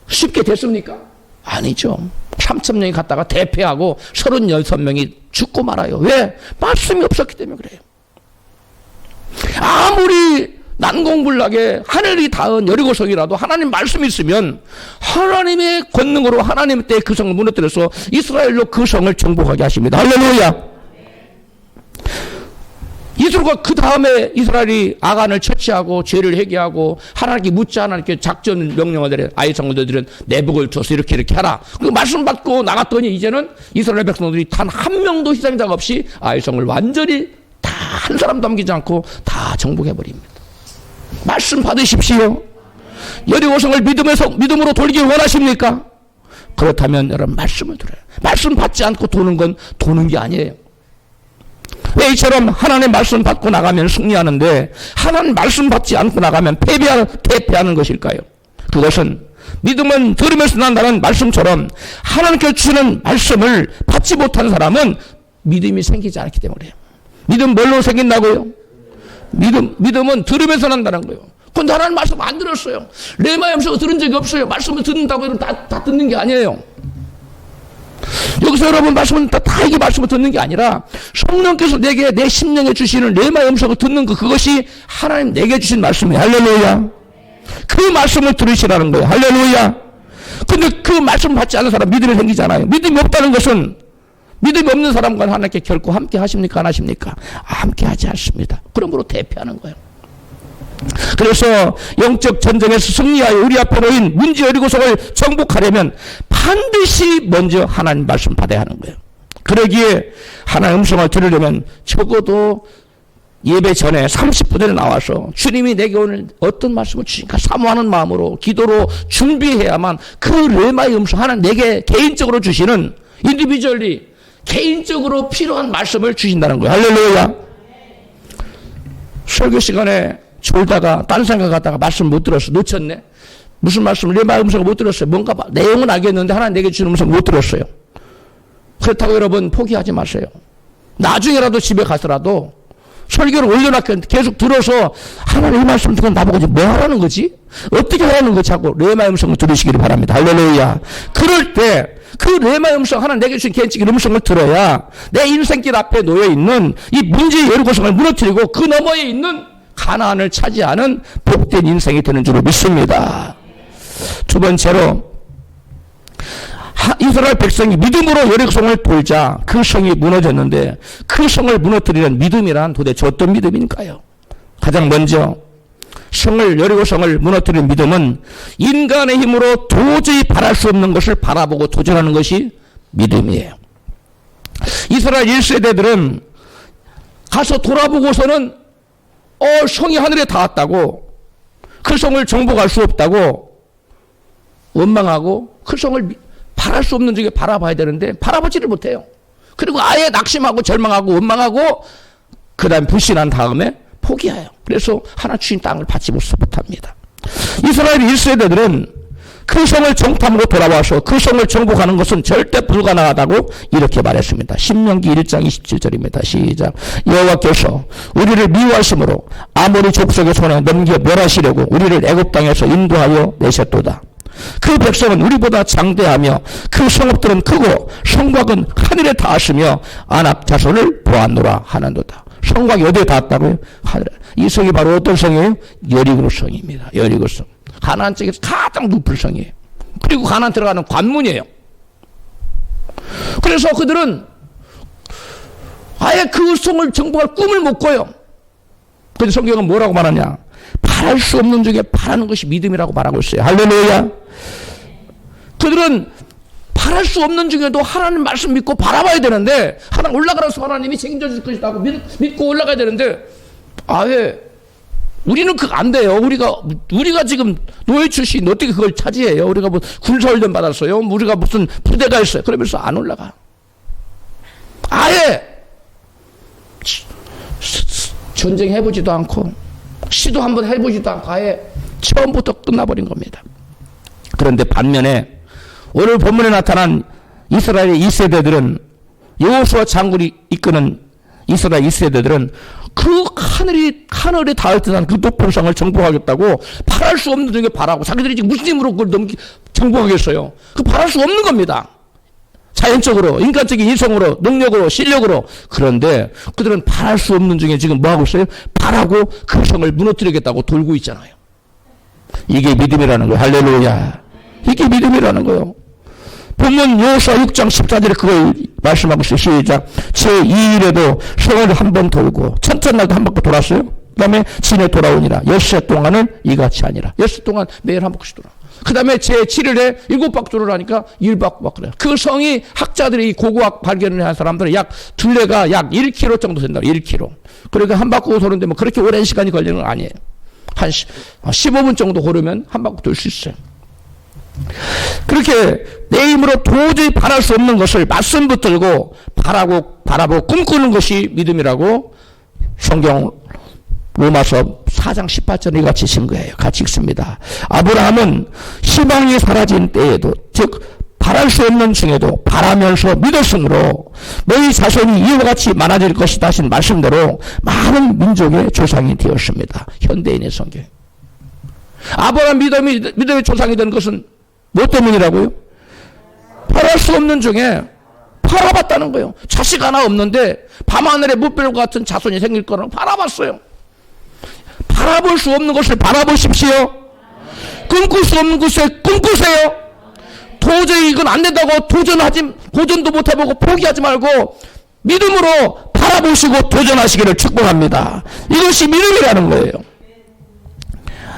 Speaker 1: 쉽게 됐습니까? 아니죠. 3,000명이 갔다가 대패하고 36명이 죽고 말아요. 왜? 말씀이 없었기 때문에 그래요. 아무리 난공불락에 하늘이 닿은 여리고성이라도 하나님 말씀이 있으면 하나님의 권능으로 하나님 때 그 성을 무너뜨려서 이스라엘로 그 성을 정복하게 하십니다. 할렐루야. 이스라엘과 그 다음에 이스라엘이 아간을 처치하고 죄를 회개하고 하나님께 묻지 않아 이렇게 작전 명령을 내려 아이성들은 내복을 줘서 이렇게 하라. 그 말씀 받고 나갔더니 이제는 이스라엘 백성들이 단 한 명도 희생자가 없이 아이성을 완전히 다 한 사람도 남기지 않고 다 정복해버립니다. 말씀 받으십시오. 여리고성을 믿음으로 돌리길 원하십니까? 그렇다면 여러분 말씀을 들어요. 말씀 받지 않고 도는 건 도는 게 아니에요. 왜 이처럼 하나님 말씀 받고 나가면 승리하는데 하나님 말씀 받지 않고 나가면 패배하는 것일까요? 그것은 믿음은 들으면서 난다는 말씀처럼 하나님께서 주시는 말씀을 받지 못한 사람은 믿음이 생기지 않기 때문에요. 믿음 뭘로 생긴다고요? 믿음은 들으면서 난다는 거예요. 근데 하나님 말씀 안 들었어요. 레마의 음성을 들은 적이 없어요. 말씀을 듣는다고 해도 다 듣는 게 아니에요. 여기서 여러분 말씀은 다 이게 말씀을 듣는 게 아니라 성령께서 내게 내 심령에 주시는 레마의 음성을 듣는 그것이 하나님 내게 주신 말씀이에요. 할렐루야. 그 말씀을 들으시라는 거예요. 할렐루야. 근데 그 말씀 받지 않는 사람 믿음이 생기잖아요. 믿음이 없다는 것은 믿음이 없는 사람과 하나님께 결코 함께 하십니까? 안 하십니까? 함께 하지 않습니다. 그러므로 대피하는 거예요. 그래서 영적 전쟁에서 승리하여 우리 앞에 놓인 문제 여리고성을 정복하려면 반드시 먼저 하나님 말씀 받아야 하는 거예요. 그러기에 하나님의 음성을 들으려면 적어도 예배 전에 30분 전에 나와서 주님이 내게 오늘 어떤 말씀을 주신가 사모하는 마음으로 기도로 준비해야만 그 레마의 음성 하나님 내게 개인적으로 주시는 인디비주얼리 개인적으로 필요한 말씀을 주신다는 거예요. 할렐루야. 설교 시간에 졸다가 딴 생각하다가 말씀 못 들었어. 놓쳤네. 무슨 말씀을 레마의 음성을 못 들었어요. 뭔가 내용은 알겠는데 하나님 내게 주는 음성 못 들었어요. 그렇다고 여러분 포기하지 마세요. 나중에라도 집에 가서라도 설교를 올려놨겠는데 계속 들어서 하나님 이 말씀 듣고 나보고 이제 뭐 하라는 거지? 어떻게 하라는 거지? 하고 레마의 음성을 들으시기를 바랍니다. 할렐루야. 그럴 때 그 레마의 음성, 하나님 내게 주신 개인적인 음성을 들어야 내 인생길 앞에 놓여있는 이 문제의 여리고성을 무너뜨리고 그 너머에 있는 가나안을 차지하는 복된 인생이 되는 줄을 믿습니다. 두 번째로 이스라엘 백성이 믿음으로 여리고성을 돌자 그 성이 무너졌는데 그 성을 무너뜨리는 믿음이란 도대체 어떤 믿음인가요? 가장 먼저 여리고성을 무너뜨리는 믿음은 인간의 힘으로 도저히 바랄 수 없는 것을 바라보고 도전하는 것이 믿음이에요. 이스라엘 1세대들은 가서 돌아보고서는 성이 하늘에 닿았다고, 그 성을 정복할 수 없다고 원망하고 그 성을 바랄 수 없는 중에 바라봐야 되는데 바라보지를 못해요. 그리고 아예 낙심하고 절망하고 원망하고 그 다음에 불신한 다음에 포기해요. 그래서 하나 주신 땅을 받지 못합니다. 이스라엘 1세대들은 그 성을 정탐으로 돌아와서 그 성을 정복하는 것은 절대 불가능하다고 이렇게 말했습니다. 신명기 1장 27절입니다. 시작. 여호와께서 우리를 미워하심으로 아모리 족속의 손에 넘겨 멸하시려고 우리를 애굽 땅에서 인도하여 내셨도다. 그 백성은 우리보다 장대하며 그 성읍들은 크고 성곽은 하늘에 닿았으며 아낙 자손을 보았노라 하는도다. 성곽이 어디에 닿았다고요? 하늘에. 이 성이 바로 어떤 성이에요? 여리고 성입니다. 여리고 성. 가나안 쪽에서 가장 높은 성이에요. 그리고 가나안 들어가는 관문이에요. 그래서 그들은 아예 그 성을 정복할 꿈을 못 꿔요. 근데 성경은 뭐라고 말하냐? 바랄 수 없는 중에 바라는 것이 믿음이라고 말하고 있어요. 할렐루야. 그들은 바랄 수 없는 중에도 하나님 말씀 믿고 바라봐야 되는데, 하나님 올라가라서 하나님이 책임져 줄 것이라고 믿고 올라가야 되는데, 아예 우리는 그거 안 돼요. 우리가 지금 노예 출신 어떻게 그걸 차지해요? 우리가 뭐 군사훈련 받았어요? 우리가 무슨 부대가 있어요? 그러면서 안 올라가. 아예 전쟁해보지도 않고 시도 한번 해보지도 않고 아예 처음부터 끝나버린 겁니다. 그런데 반면에 오늘 본문에 나타난 이스라엘의 2세대들은, 여호수아 장군이 이끄는 이스라엘 2세대들은 그 하늘에 닿을 듯한 그 높은 성을 정복하겠다고 바랄 수 없는 중에 바라고, 자기들이 지금 무슨 힘으로 그걸 정복하겠어요? 그 바랄 수 없는 겁니다. 자연적으로, 인간적인 인성으로, 능력으로, 실력으로. 그런데 그들은 바랄 수 없는 중에 지금 뭐 하고 있어요? 바라고 그 성을 무너뜨리겠다고 돌고 있잖아요. 이게 믿음이라는 거예요. 할렐루야. 이게 믿음이라는 거예요. 본문 여호수아 6장 14절에 그걸 말씀하고 있어요. 시작. 제2일에도 성을 한 번 돌고 첫날도 한 바퀴 돌았어요. 그 다음에 진에 돌아오니라. 엿새 동안은 이같이 아니라. 엿새 동안 매일 한 바퀴씩 돌아. 그 다음에 제7일에 7바퀴 돌으라니까 1바퀴 막 그래요. 그 성이 학자들이 고고학 발견을 한 사람들은 둘레가 약 1km 정도 된다고. 1km. 그러니까 한 바퀴 도는데 뭐 그렇게 오랜 시간이 걸리는 건 아니에요. 한 15분 정도 걸으면 한 바퀴 돌 수 있어요. 그렇게 내 힘으로 도저히 바랄 수 없는 것을 맞선 붙들고 바라보고 꿈꾸는 것이 믿음이라고 성경 로마서 4장 18절에 같이 쓴 거예요. 같이 읽습니다. 아브라함은 희망이 사라진 때에도, 즉 바랄 수 없는 중에도 바라면서 믿었으므로 너희 자손이 이와 같이 많아질 것이다 하신 말씀대로 많은 민족의 조상이 되었습니다. 현대인의 성경. 아브라함 믿음의 조상이 된 것은 뭐 때문이라고요? 바랄 수 없는 중에 바라봤다는 거예요. 자식 하나 없는데 밤하늘에 무별과 같은 자손이 생길 거라고 바라봤어요. 바라볼 수 없는 것을 바라보십시오. 꿈꿀 수 없는 것을 꿈꾸세요. 도저히 이건 안 된다고 도전도 못 해보고 포기하지 말고 믿음으로 바라보시고 도전하시기를 축복합니다. 이것이 믿음이라는 거예요.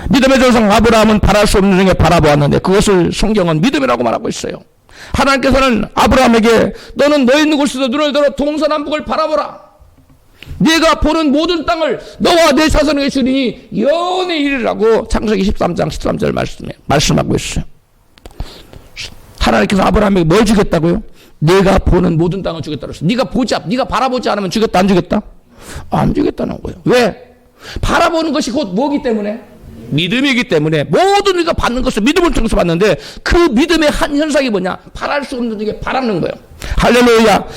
Speaker 1: 믿음의 조상 아브라함은 바랄 수 없는 중에 바라보았는데 그것을 성경은 믿음이라고 말하고 있어요. 하나님께서는 아브라함에게 너는 너 있는 곳에서 눈을 들어 동서남북을 바라보라. 네가 보는 모든 땅을 너와 내 자손에게 주리니 영원히 이르라고 창세기 13장 13절 말씀하고 있어요. 하나님께서 아브라함에게 뭘 주겠다고요? 네가 보는 모든 땅을 주겠다고 했어요. 네가 바라보지 않으면 주겠다 안 주겠다? 안 주겠다는 거예요. 왜? 바라보는 것이 곧 뭐기 때문에? 믿음이기 때문에 모든 우리가 받는 것을 믿음을 통해서 받는데 그 믿음의 한 현상이 뭐냐? 바랄 수 없는 중에 바라는 거예요. 할렐루야.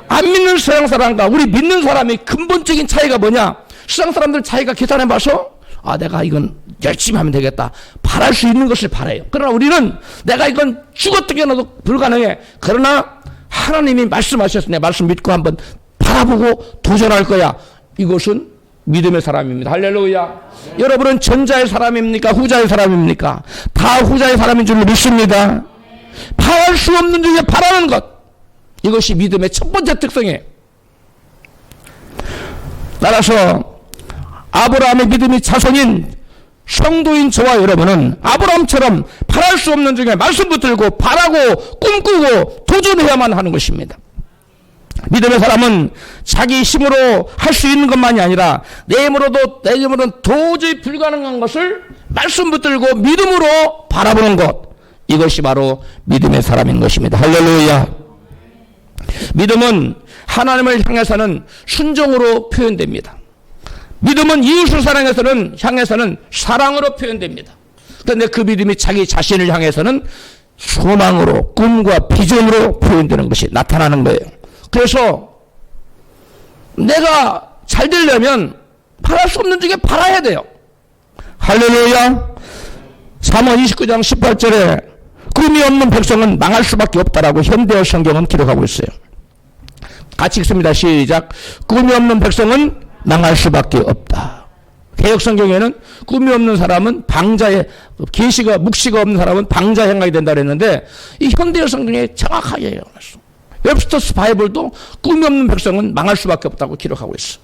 Speaker 1: 안 믿는 세상 사람과 우리 믿는 사람의 근본적인 차이가 뭐냐? 세상 사람들 자기가 계산해 봐서 내가 이건 열심히 하면 되겠다. 바랄 수 있는 것을 바라요. 그러나 우리는 내가 이건 죽었던 게 나도 불가능해. 그러나 하나님이 말씀하셨으니 말씀 믿고 한번 바라보고 도전할 거야. 이것은 믿음의 사람입니다. 할렐루야. 네. 여러분은 전자의 사람입니까? 후자의 사람입니까? 다 후자의 사람인 줄 믿습니다. 바랄 수 없는 중에 바라는 것. 이것이 믿음의 첫 번째 특성이에요. 따라서 아브라함의 믿음이 자손인 성도인 저와 여러분은 아브라함처럼 바랄 수 없는 중에 말씀 붙들고 바라고 꿈꾸고 도전해야만 하는 것입니다. 믿음의 사람은 자기 힘으로 할 수 있는 것만이 아니라 내 힘으로는 도저히 불가능한 것을 말씀 붙들고 믿음으로 바라보는 것. 이것이 바로 믿음의 사람인 것입니다. 할렐루야. 믿음은 하나님을 향해서는 순종으로 표현됩니다. 믿음은 이웃을 향해서는 사랑으로 표현됩니다. 그런데 그 믿음이 자기 자신을 향해서는 소망으로, 꿈과 비전으로 표현되는 것이 나타나는 거예요. 그래서 내가 잘 되려면 바랄 수 없는 중에 바라야 돼요. 할렐루야. 잠언 29장 18절에 꿈이 없는 백성은 망할 수밖에 없다라고 현대어 성경은 기록하고 있어요. 같이 읽습니다. 시작. 꿈이 없는 백성은 망할 수밖에 없다. 개역 성경에는 꿈이 없는 사람은 묵시가 없는 사람은 방자에 행하게 된다 그랬는데 이 현대어 성경에 정확하게 얘기했어. 웹스터스 바이블도 꿈이 없는 백성은 망할 수밖에 없다고 기록하고 있어.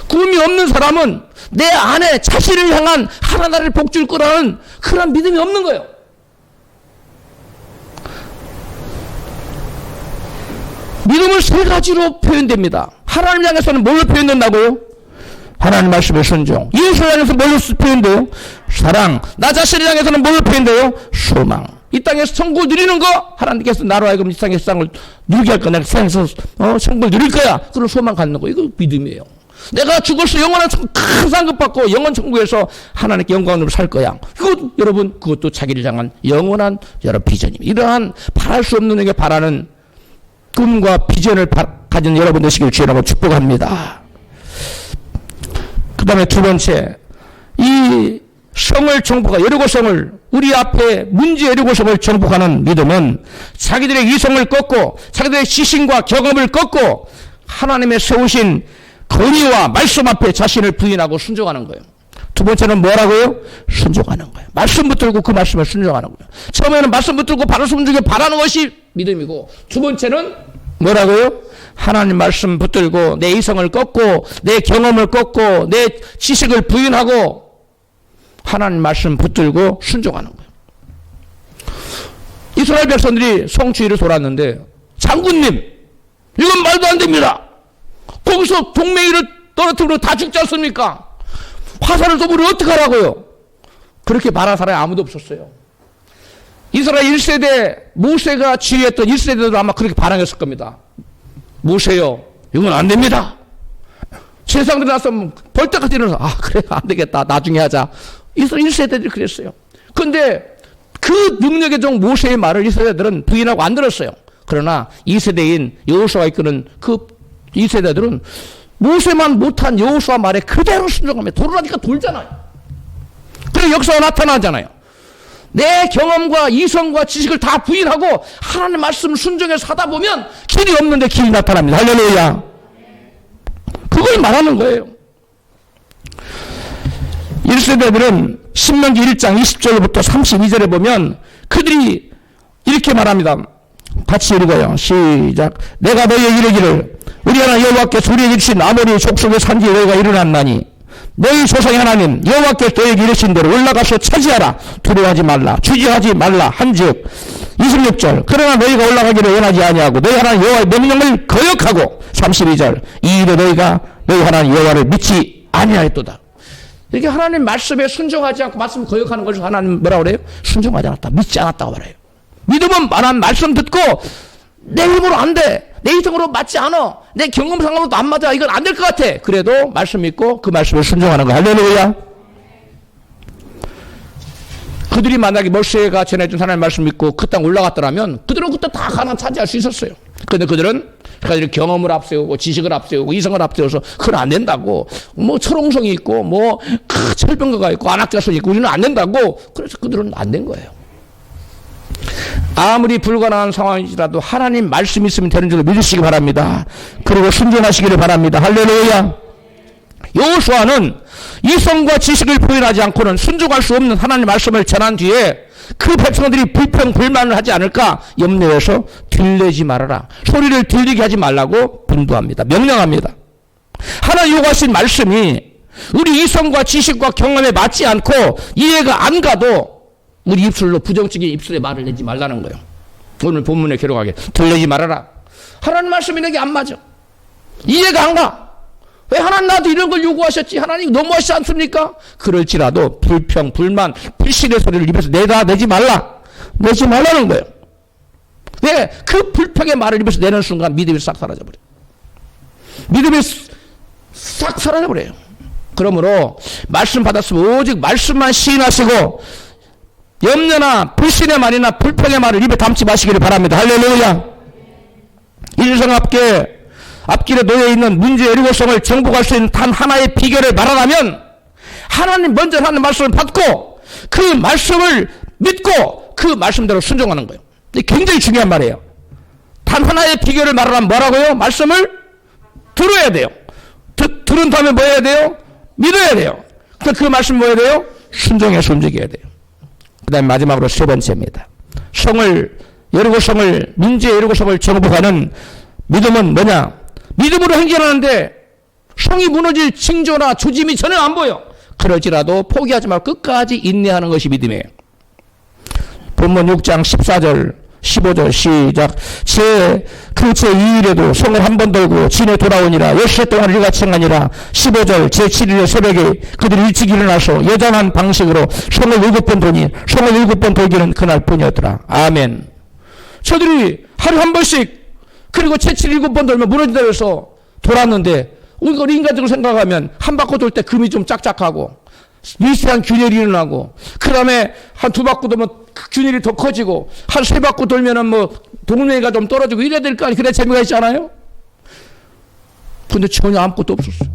Speaker 1: 꿈이 없는 사람은 내 안에 자신을 향한 하나님을 복줄 거라는 그런 믿음이 없는 거예요. 믿음을 세 가지로 표현됩니다. 하나님 향해서는 뭘로 표현된다고요? 하나님 말씀의 순종. 이웃을 향해서 뭘로 표현돼요? 사랑. 나 자신을 향해서는 뭘로 표현돼요? 소망. 이 땅에서 천국을 누리는 거, 하나님께서 나로 하여금 이 땅의 세상을 누리게 할 거야. 내가 세상에서 천국을 누릴 거야. 그런 소망 갖는 거. 이거 믿음이에요. 내가 죽어서 영원한 천국 큰 상급 받고 영원 천국에서 하나님께 영광으로 살 거야. 여러분, 그것도 자기를 향한 영원한 여러 비전입니다. 이러한 바랄 수 없는 에게 바라는 꿈과 비전을 가진 여러분 되시길 주님으로 축복합니다. 그 다음에 두 번째, 이 성을 정복하, 여리고성을, 우리 앞에 문제 여리고성을 정복하는 믿음은 자기들의 이성을 꺾고 자기들의 지식과 경험을 꺾고 하나님의 세우신 권위와 말씀 앞에 자신을 부인하고 순종하는 거예요. 두 번째는 뭐라고요? 순종하는 거예요. 말씀 붙들고 그 말씀을 순종하는 거예요. 처음에는 말씀 붙들고 바랄 수 없는 중에 바라는 것이 믿음이고, 두 번째는 뭐라고요? 하나님 말씀 붙들고 내 이성을 꺾고 내 경험을 꺾고 내 지식을 부인하고 하나님 말씀 붙들고 순종하는 거예요. 이스라엘 백성들이 성추위를 돌았는데, 장군님, 이건 말도 안 됩니다. 거기서 동맹이를 떨어뜨리고 다 죽지 않습니까? 화살을 쏘면 어떡하라고요? 그렇게 말한 사람이 아무도 없었어요. 이스라엘 1세대 모세가 지휘했던 1세대도 아마 그렇게 반항했을 겁니다. 모세요, 이건 안 됩니다. 세상들이 나서 벌떡같이 일어나서 그래, 안 되겠다, 나중에 하자. 이스라엘 1세대들이 그랬어요. 그런데 그 능력의 종 모세의 말을 1세대들은 부인하고 안 들었어요. 그러나 2세대인 여호수아가 이끄는 그 2세대들은 모세만 못한 여호수아 말에 그대로 순종하며 돌아가니까 돌잖아요. 그래서 역사가 나타나잖아요. 내 경험과 이성과 지식을 다 부인하고 하나님 말씀을 순종해서 하다 보면 길이 없는데 길이 나타납니다. 할렐루야. 그걸 말하는 거예요. 1세대들은 신명기 1장 20절부터 32절에 보면 그들이 이렇게 말합니다. 같이 읽어요. 시작. 내가 너희에게 이르기를 우리 하나님 여호와께서 우리에게 주신 아모리 족속의 산지에 너희가 일어났나니 너희 조상의 하나님 여호와께서 너희에게 이르신 대로 올라가서 차지하라. 두려워하지 말라. 주저하지 말라. 한즉 26절. 그러나 너희가 올라가기를 원하지 아니하고 너희 하나님 여호와의 명령을 거역하고 32절. 이 일에 너희가 너희 하나님 여호와를 믿지 아니하였도다. 이렇게 하나님 말씀에 순종하지 않고 말씀을 거역하는 것을 하나님 뭐라고 그래요? 순종하지 않았다. 믿지 않았다고 말해요. 믿음은 말한 말씀 듣고 내 힘으로 안 돼. 내 이성으로 맞지 않아. 내 경험상으로도 안 맞아. 이건 안 될 것 같아. 그래도 말씀 믿고 그 말씀을 순종하는 거야. 할렐루야. 그들이 만약에 모세가 전해준 하나님의 말씀 믿고 그 땅 올라갔더라면 그들은 그때 다 가나안 차지할 수 있었어요. 근데 그들은 경험을 앞세우고 지식을 앞세우고 이성을 앞세워서 그건 안 된다고. 뭐 철옹성이 있고 뭐 철병가가 있고 안학자성이 있고 우리는 안 된다고. 그래서 그들은 안 된 거예요. 아무리 불가능한 상황이라도 하나님 말씀이 있으면 되는 줄로 믿으시기 바랍니다. 그리고 순종하시기를 바랍니다. 할렐루야. 여호수아는 이성과 지식을 포인하지 않고는 순종할 수 없는 하나님 말씀을 전한 뒤에 그 백성들이 불평불만을 하지 않을까 염려해서 들리지 말아라. 소리를 들리게 하지 말라고 분부합니다. 명령합니다. 하나님 요구하신 말씀이 우리 이성과 지식과 경험에 맞지 않고 이해가 안 가도 우리 입술로 부정적인 입술에 말을 내지 말라는 거예요. 오늘 본문에 기록하게 들리지 말아라. 하나님 말씀이 내게 안 맞아. 이해가 안 가. 왜 하나님 나도 이런 걸 요구하셨지? 하나님 너무하시지 않습니까? 그럴지라도 불평, 불만, 불신의 소리를 입에서 내지 말라는 거예요. 왜? 그 불평의 말을 입에서 내는 순간 믿음이 싹 사라져버려요. 믿음이 싹 사라져버려요. 그러므로 말씀 받았으면 오직 말씀만 시인하시고 염려나 불신의 말이나 불평의 말을 입에 담지 마시기를 바랍니다. 할렐루야. 인생 앞길에 놓여있는 문제 일곱성을 정복할 수 있는 단 하나의 비결을 말하라면 하나님 먼저 하는 말씀을 받고 그 말씀을 믿고 그 말씀대로 순종하는 거예요. 이게 굉장히 중요한 말이에요. 단 하나의 비결을 말하라면 뭐라고요? 말씀을 들어야 돼요. 들은 다음에 뭐 해야 돼요? 믿어야 돼요. 그 말씀 뭐 해야 돼요? 순종해서 움직여야 돼요. 그 다음에 마지막으로 세 번째입니다. 문제 여리고성을 정복하는 믿음은 뭐냐? 믿음으로 행진하는데 성이 무너질 징조나 조짐이 전혀 안 보여. 그러지라도 포기하지 말고 끝까지 인내하는 것이 믿음이에요. 본문 6장 14절 15절 시작. 제 2일에도 성을 한 번 돌고 진에 돌아오니라. 10시 동안 일같이 행하니라. 15절 제 7일의 새벽에 그들이 일찍 일어나서 여전한 방식으로 성을 7번 도니 성을 7번 돌기는 그날뿐이었더라. 아멘. 저들이 하루 한 번씩 그리고 채칠 7번 돌면 무너진다 해서 돌았는데 우리가 인간적으로 생각하면 한 바퀴 돌 때 금이 좀 짝짝하고 미세한 균열이 일어나고 그 다음에 한 2바퀴 돌면 균열이 더 커지고 한 3바퀴 돌면은 뭐 동맹이가 좀 떨어지고 이래야 될 거 아니에요. 그래 재미가 있잖아요. 근데 전혀 아무것도 없었어요.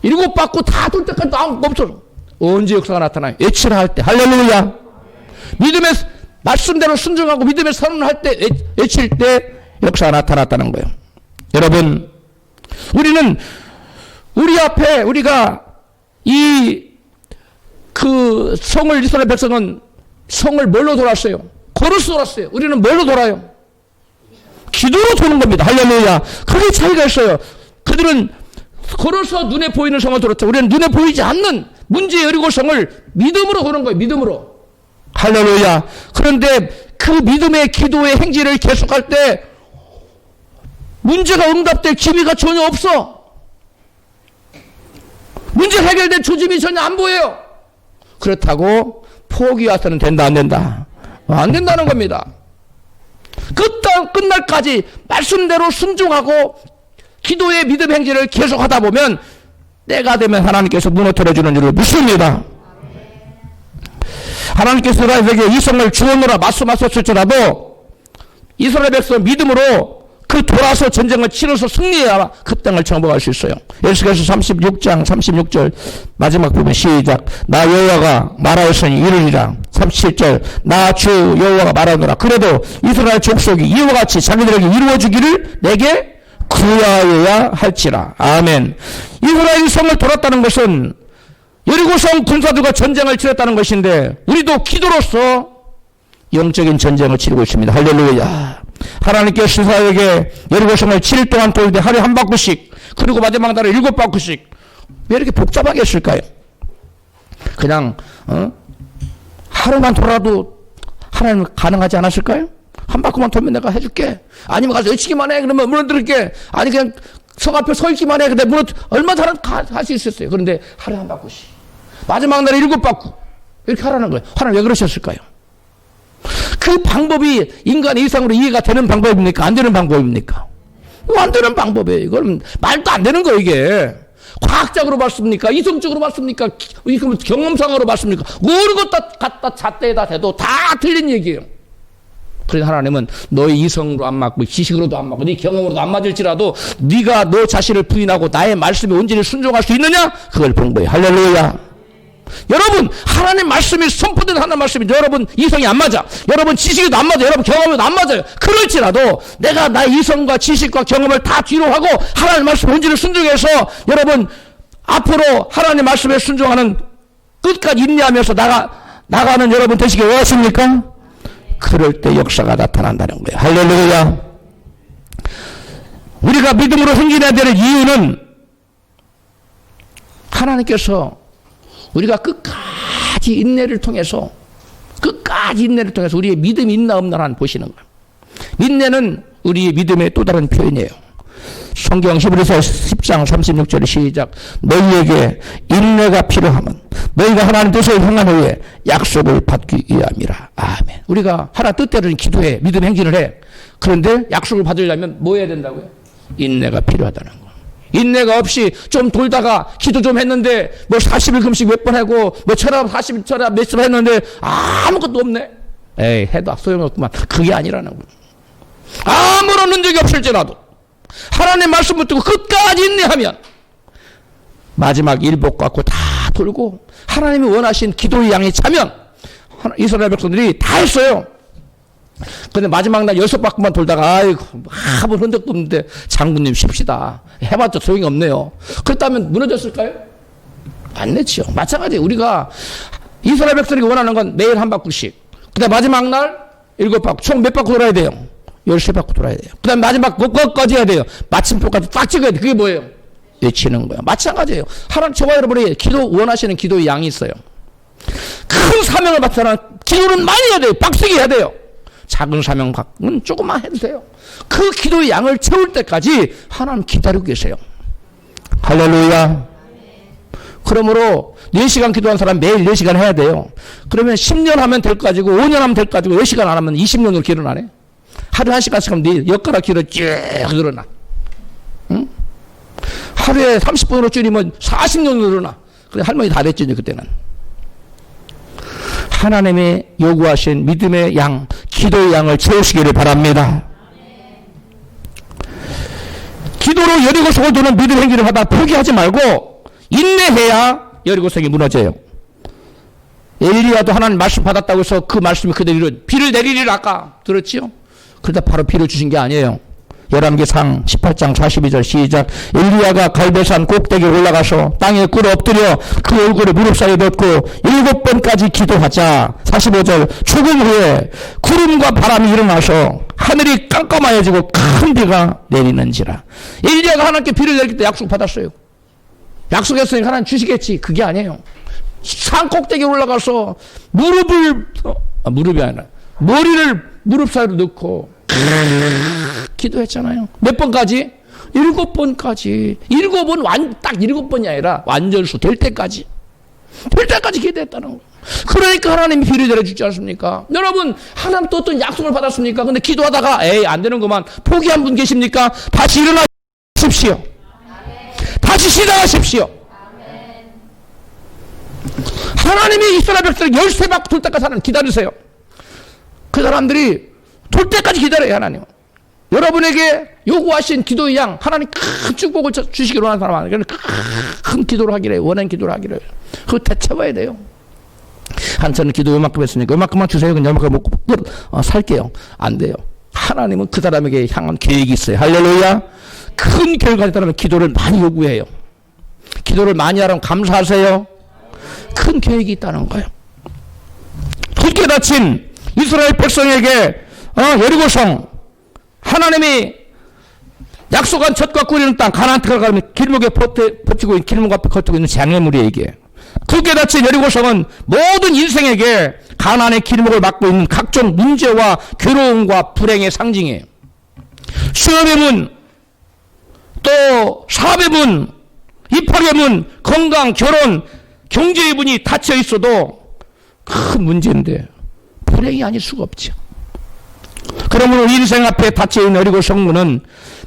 Speaker 1: 7바퀴 다 돌 때까지 아무것도 없었어. 언제 역사가 나타나요? 외치라 할 때. 할렐루야. 믿음의 말씀대로 순종하고 믿음의 선언할 때 외칠 때 역사가 나타났다는 거예요. 여러분, 우리는 우리 앞에 우리가 성을 이스라엘 백성은 성을 뭘로 돌았어요? 걸어서 돌았어요. 우리는 뭘로 돌아요? 기도로 도는 겁니다. 할렐루야. 그게 차이가 있어요. 그들은 걸어서 눈에 보이는 성을 돌았죠. 우리는 눈에 보이지 않는 문제 여리고 성을 믿음으로 도는 거예요. 믿음으로. 할렐루야. 그런데 그 믿음의 기도의 행진을 계속할 때 문제가 응답될 기미가 전혀 없어. 문제 해결된 조짐이 전혀 안 보여요. 그렇다고 포기해서는 된다 안 된다? 안 된다는 겁니다. 끝날까지 말씀대로 순종하고 기도의 믿음 행진을 계속하다 보면 때가 되면 하나님께서 무너뜨려주는 줄을 믿습니다. 하나님께서 이스라엘에게 이성을 주어놓으라 말씀하셨을지라도 이스라엘 백성 믿음으로 그 돌아서 전쟁을 치러서 승리해야 그 땅을 정복할 수 있어요. 에스겔서 36장 36절 마지막 부분 시작. 나 여호와가 말하였으니 이르리라. 37절 나 주 여호와가 말하노라. 그래도 이스라엘 족속이 이와 같이 자기들에게 이루어주기를 내게 구하여야 할지라. 아멘. 이스라엘 성을 돌았다는 것은 여리고성 군사들과 전쟁을 치렀다는 것인데 우리도 기도로서 영적인 전쟁을 치르고 있습니다. 할렐루야. 하나님께서 이스라엘에게 여리고성을 7일 동안 돌 때 하루에 한 바퀴씩 그리고 마지막 날에 7바퀴씩 왜 이렇게 복잡하게 했을까요? 그냥 하루만 돌아도 하나님 가능하지 않았을까요? 한 바퀴만 돌면 내가 해줄게. 아니면 가서 외치기만 해. 그러면 무너뜨릴게. 아니 그냥 성 앞에 서 있기만 해. 근데 얼마나 할 수 있었어요. 그런데 하루에 한 바퀴씩 마지막 날에 7바퀴 이렇게 하라는 거예요. 하나님 왜 그러셨을까요? 그 방법이 인간 이상으로 이해가 되는 방법입니까? 안 되는 방법입니까? 안 되는 방법이에요. 이건 말도 안 되는 거예요, 이게. 과학적으로 맞습니까? 이성적으로 맞습니까? 경험상으로 맞습니까? 모든 것 다 갖다 잣대에다 대도 다 틀린 얘기예요. 그래서 하나님은 너의 이성으로 안 맞고 지식으로도 안 맞고 네 경험으로도 안 맞을지라도 네가 너 자신을 부인하고 나의 말씀에 온전히 순종할 수 있느냐? 그걸 본 거예요. 할렐루야. 여러분, 하나님 말씀이 선포된 하나님 말씀이 여러분 이성이 안 맞아. 여러분 지식이도 안 맞아. 여러분 경험에도 안 맞아요. 그럴지라도 내가 나의 이성과 지식과 경험을 다 뒤로 하고 하나님 말씀 온전히 순종해서 여러분 앞으로 하나님 말씀에 순종하는 끝까지 인내하면서 나가는 여러분 되시길 원하십니까? 그럴 때 역사가 나타난다는 거예요. 할렐루야. 우리가 믿음으로 행진해야 되는 이유는 하나님께서 우리가 끝까지 인내를 통해서 우리의 믿음이 있나 없나를 보시는 거예요. 인내는 우리의 믿음의 또 다른 표현이에요. 성경 히브리서 10장 36절에 시작. 너희에게 인내가 필요하면 너희가 하나님 뜻을 행한 후에 약속을 받기 위함이라. 아멘. 우리가 하나님 뜻대로 기도해. 믿음 행진을 해. 그런데 약속을 받으려면 뭐 해야 된다고요? 인내가 필요하다는 거. 인내가 없이 좀 돌다가 기도 좀 했는데 뭐 40일 금식 몇 번 하고 뭐 철학 40일 철학 몇 번 했는데 아무것도 없네. 에이 해도 소용없구만. 그게 아니라는 거예요. 아무런 흔적이 없을지라도 하나님 말씀 붙들고 끝까지 인내하면 마지막 일복 갖고 다 돌고 하나님이 원하신 기도의 양에 차면 이스라엘 백성들이 다 했어요. 근데 마지막 날 6바퀴만 돌다가 아이고 아무 흔적도 없는데 장군님 쉽시다. 해봤자 소용이 없네요. 그렇다면 무너졌을까요? 안 냈죠. 마찬가지예요. 우리가 이스라엘 백성이 원하는 건 매일 한 바퀴씩. 그 다음 마지막 날 7바퀴. 총 몇 바퀴 돌아야 돼요? 13바퀴 돌아야 돼요. 그 다음 마지막 끝까지 해야 돼요. 마침표까지 딱 찍어야 돼요. 그게 뭐예요? 외치는 거예요. 마찬가지예요. 하나님 저와 여러분이 원하시는 기도의 양이 있어요. 큰 사명을 받잖아. 기도는 많이 해야 돼요. 빡세게 해야 돼요. 작은 사명은 조금만 해도 돼요. 그 기도의 양을 채울 때까지 하나님 기다리고 계세요. 할렐루야. 그러므로 4시간 기도한 사람 매일 4시간 해야 돼요. 그러면 10년 하면 될 거 가지고 5년 하면 될 거 가지고 10시간 안 하면 20년으로 길어나네. 하루에 1시간씩 하면 네 엿가락 길어 쭉 늘어나. 응? 하루에 30분으로 줄이면 40년 늘어나. 그래 할머니 다 됐지 그때는. 하나님이 요구하신 믿음의 양, 기도의 양을 채우시기를 바랍니다. 기도로 여리고성을 도는 믿음 행위를 하다 포기하지 말고 인내해야 여리고성이 무너져요. 엘리야도 하나님 말씀 받았다고 해서 그 말씀이 그대로 비를 내리리라 아까 들었지요? 그러다 바로 비를 주신 게 아니에요. 열왕기상 18장 42절 시작. 엘리야가 갈배산 꼭대기에 올라가서 땅에 꿇어 엎드려 그 얼굴에 무릎 사이에 넣고 7번까지 기도하자. 45절 죽음 후에 구름과 바람이 일어나서 하늘이 깜깜해지고 큰 비가 내리는지라. 엘리야가 하나님께 비를 내릴 때 약속 받았어요. 약속했으니 하나님 주시겠지. 그게 아니에요. 산 꼭대기에 올라가서 무릎이 아니라 머리를 무릎 사이로 넣고 기도했잖아요. 몇 번까지? 7번까지. 7번 딱 7번이 아니라 완전수 될 때까지. 될 때까지 기도했다는 거예요. 그러니까 하나님이 비를 내려주지 않습니까? 여러분 하나님 또 어떤 약속을 받았습니까? 근데 기도하다가 에이 안 되는구만 포기한 분 계십니까? 다시 일어나십시오. 다시 시작하십시오. 하나님이 이스라엘 백성을 13바퀴 돌 때까지 하나님 기다리세요. 그 사람들이 돌 때까지 기다려요. 하나님 여러분에게 요구하신 기도의 양 하나님 큰 축복을 주시기로 하는 사람 하나님 큰 기도를 하기를 해요. 원하는 기도를 하기를 해요. 그거 다 채워야 돼요. 저는 기도 요만큼 했으니까 요만큼만 주세요. 그냥 요만큼 먹고 살게요. 안 돼요. 하나님은 그 사람에게 향한 계획이 있어요. 할렐루야. 큰 계획을 가졌다면 기도를 많이 요구해요. 기도를 많이 하라면 감사하세요. 큰 계획이 있다는 거예요. 굳게 닫힌 이스라엘 백성에게 여리고성 하나님이 약속한 젖과 꿀이는 땅 가나안 땅을 가면 길목에 버티고 있는 길목 앞에 걷고 있는 장애물이에요. 이게 굳게 닫힌 여리고성은 모든 인생에게 가나안의 길목을 막고 있는 각종 문제와 괴로움과 불행의 상징이에요. 수업의 문, 또 사업의 문, 입학의 문, 건강, 결혼, 경제의 문이 닫혀 있어도 큰 문제인데 불행이 아닐 수가 없죠. 그러므로 인생 앞에 닫혀있는 여리고 성문은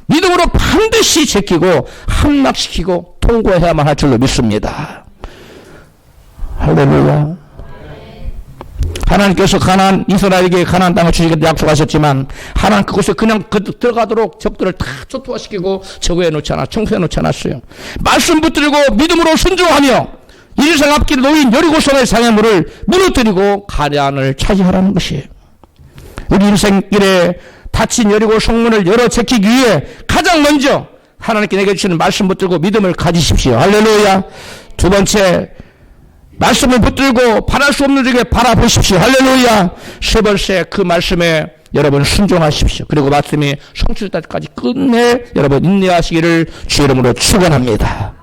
Speaker 1: 믿음으로 반드시 제끼고 함락시키고 통과해야만 할 줄로 믿습니다. 할렐루야. 하나님께서 이스라엘에게 가나안 땅을 주시겠다 약속하셨지만 하나님 그곳에 그냥 들어가도록 적들을 다 초토화시키고 청소해 놓지 않았어요. 말씀 붙들고 믿음으로 순종하며 일생 앞길 놓인 여리고성의 장애물을 무너뜨리고 가나안을 차지하라는 것이에요. 우리 인생길에 닫힌 여리고 성문을 열어 제키기 위해 가장 먼저 하나님께 내게 주시는 말씀 붙들고 믿음을 가지십시오. 할렐루야. 두 번째, 말씀을 붙들고 바랄 수 없는 쪽에 바라보십시오. 할렐루야. 세 번째, 그 말씀에 여러분 순종하십시오. 그리고 말씀이 성취될 때까지 끝내 여러분 인내하시기를 주의 이름으로 축원합니다.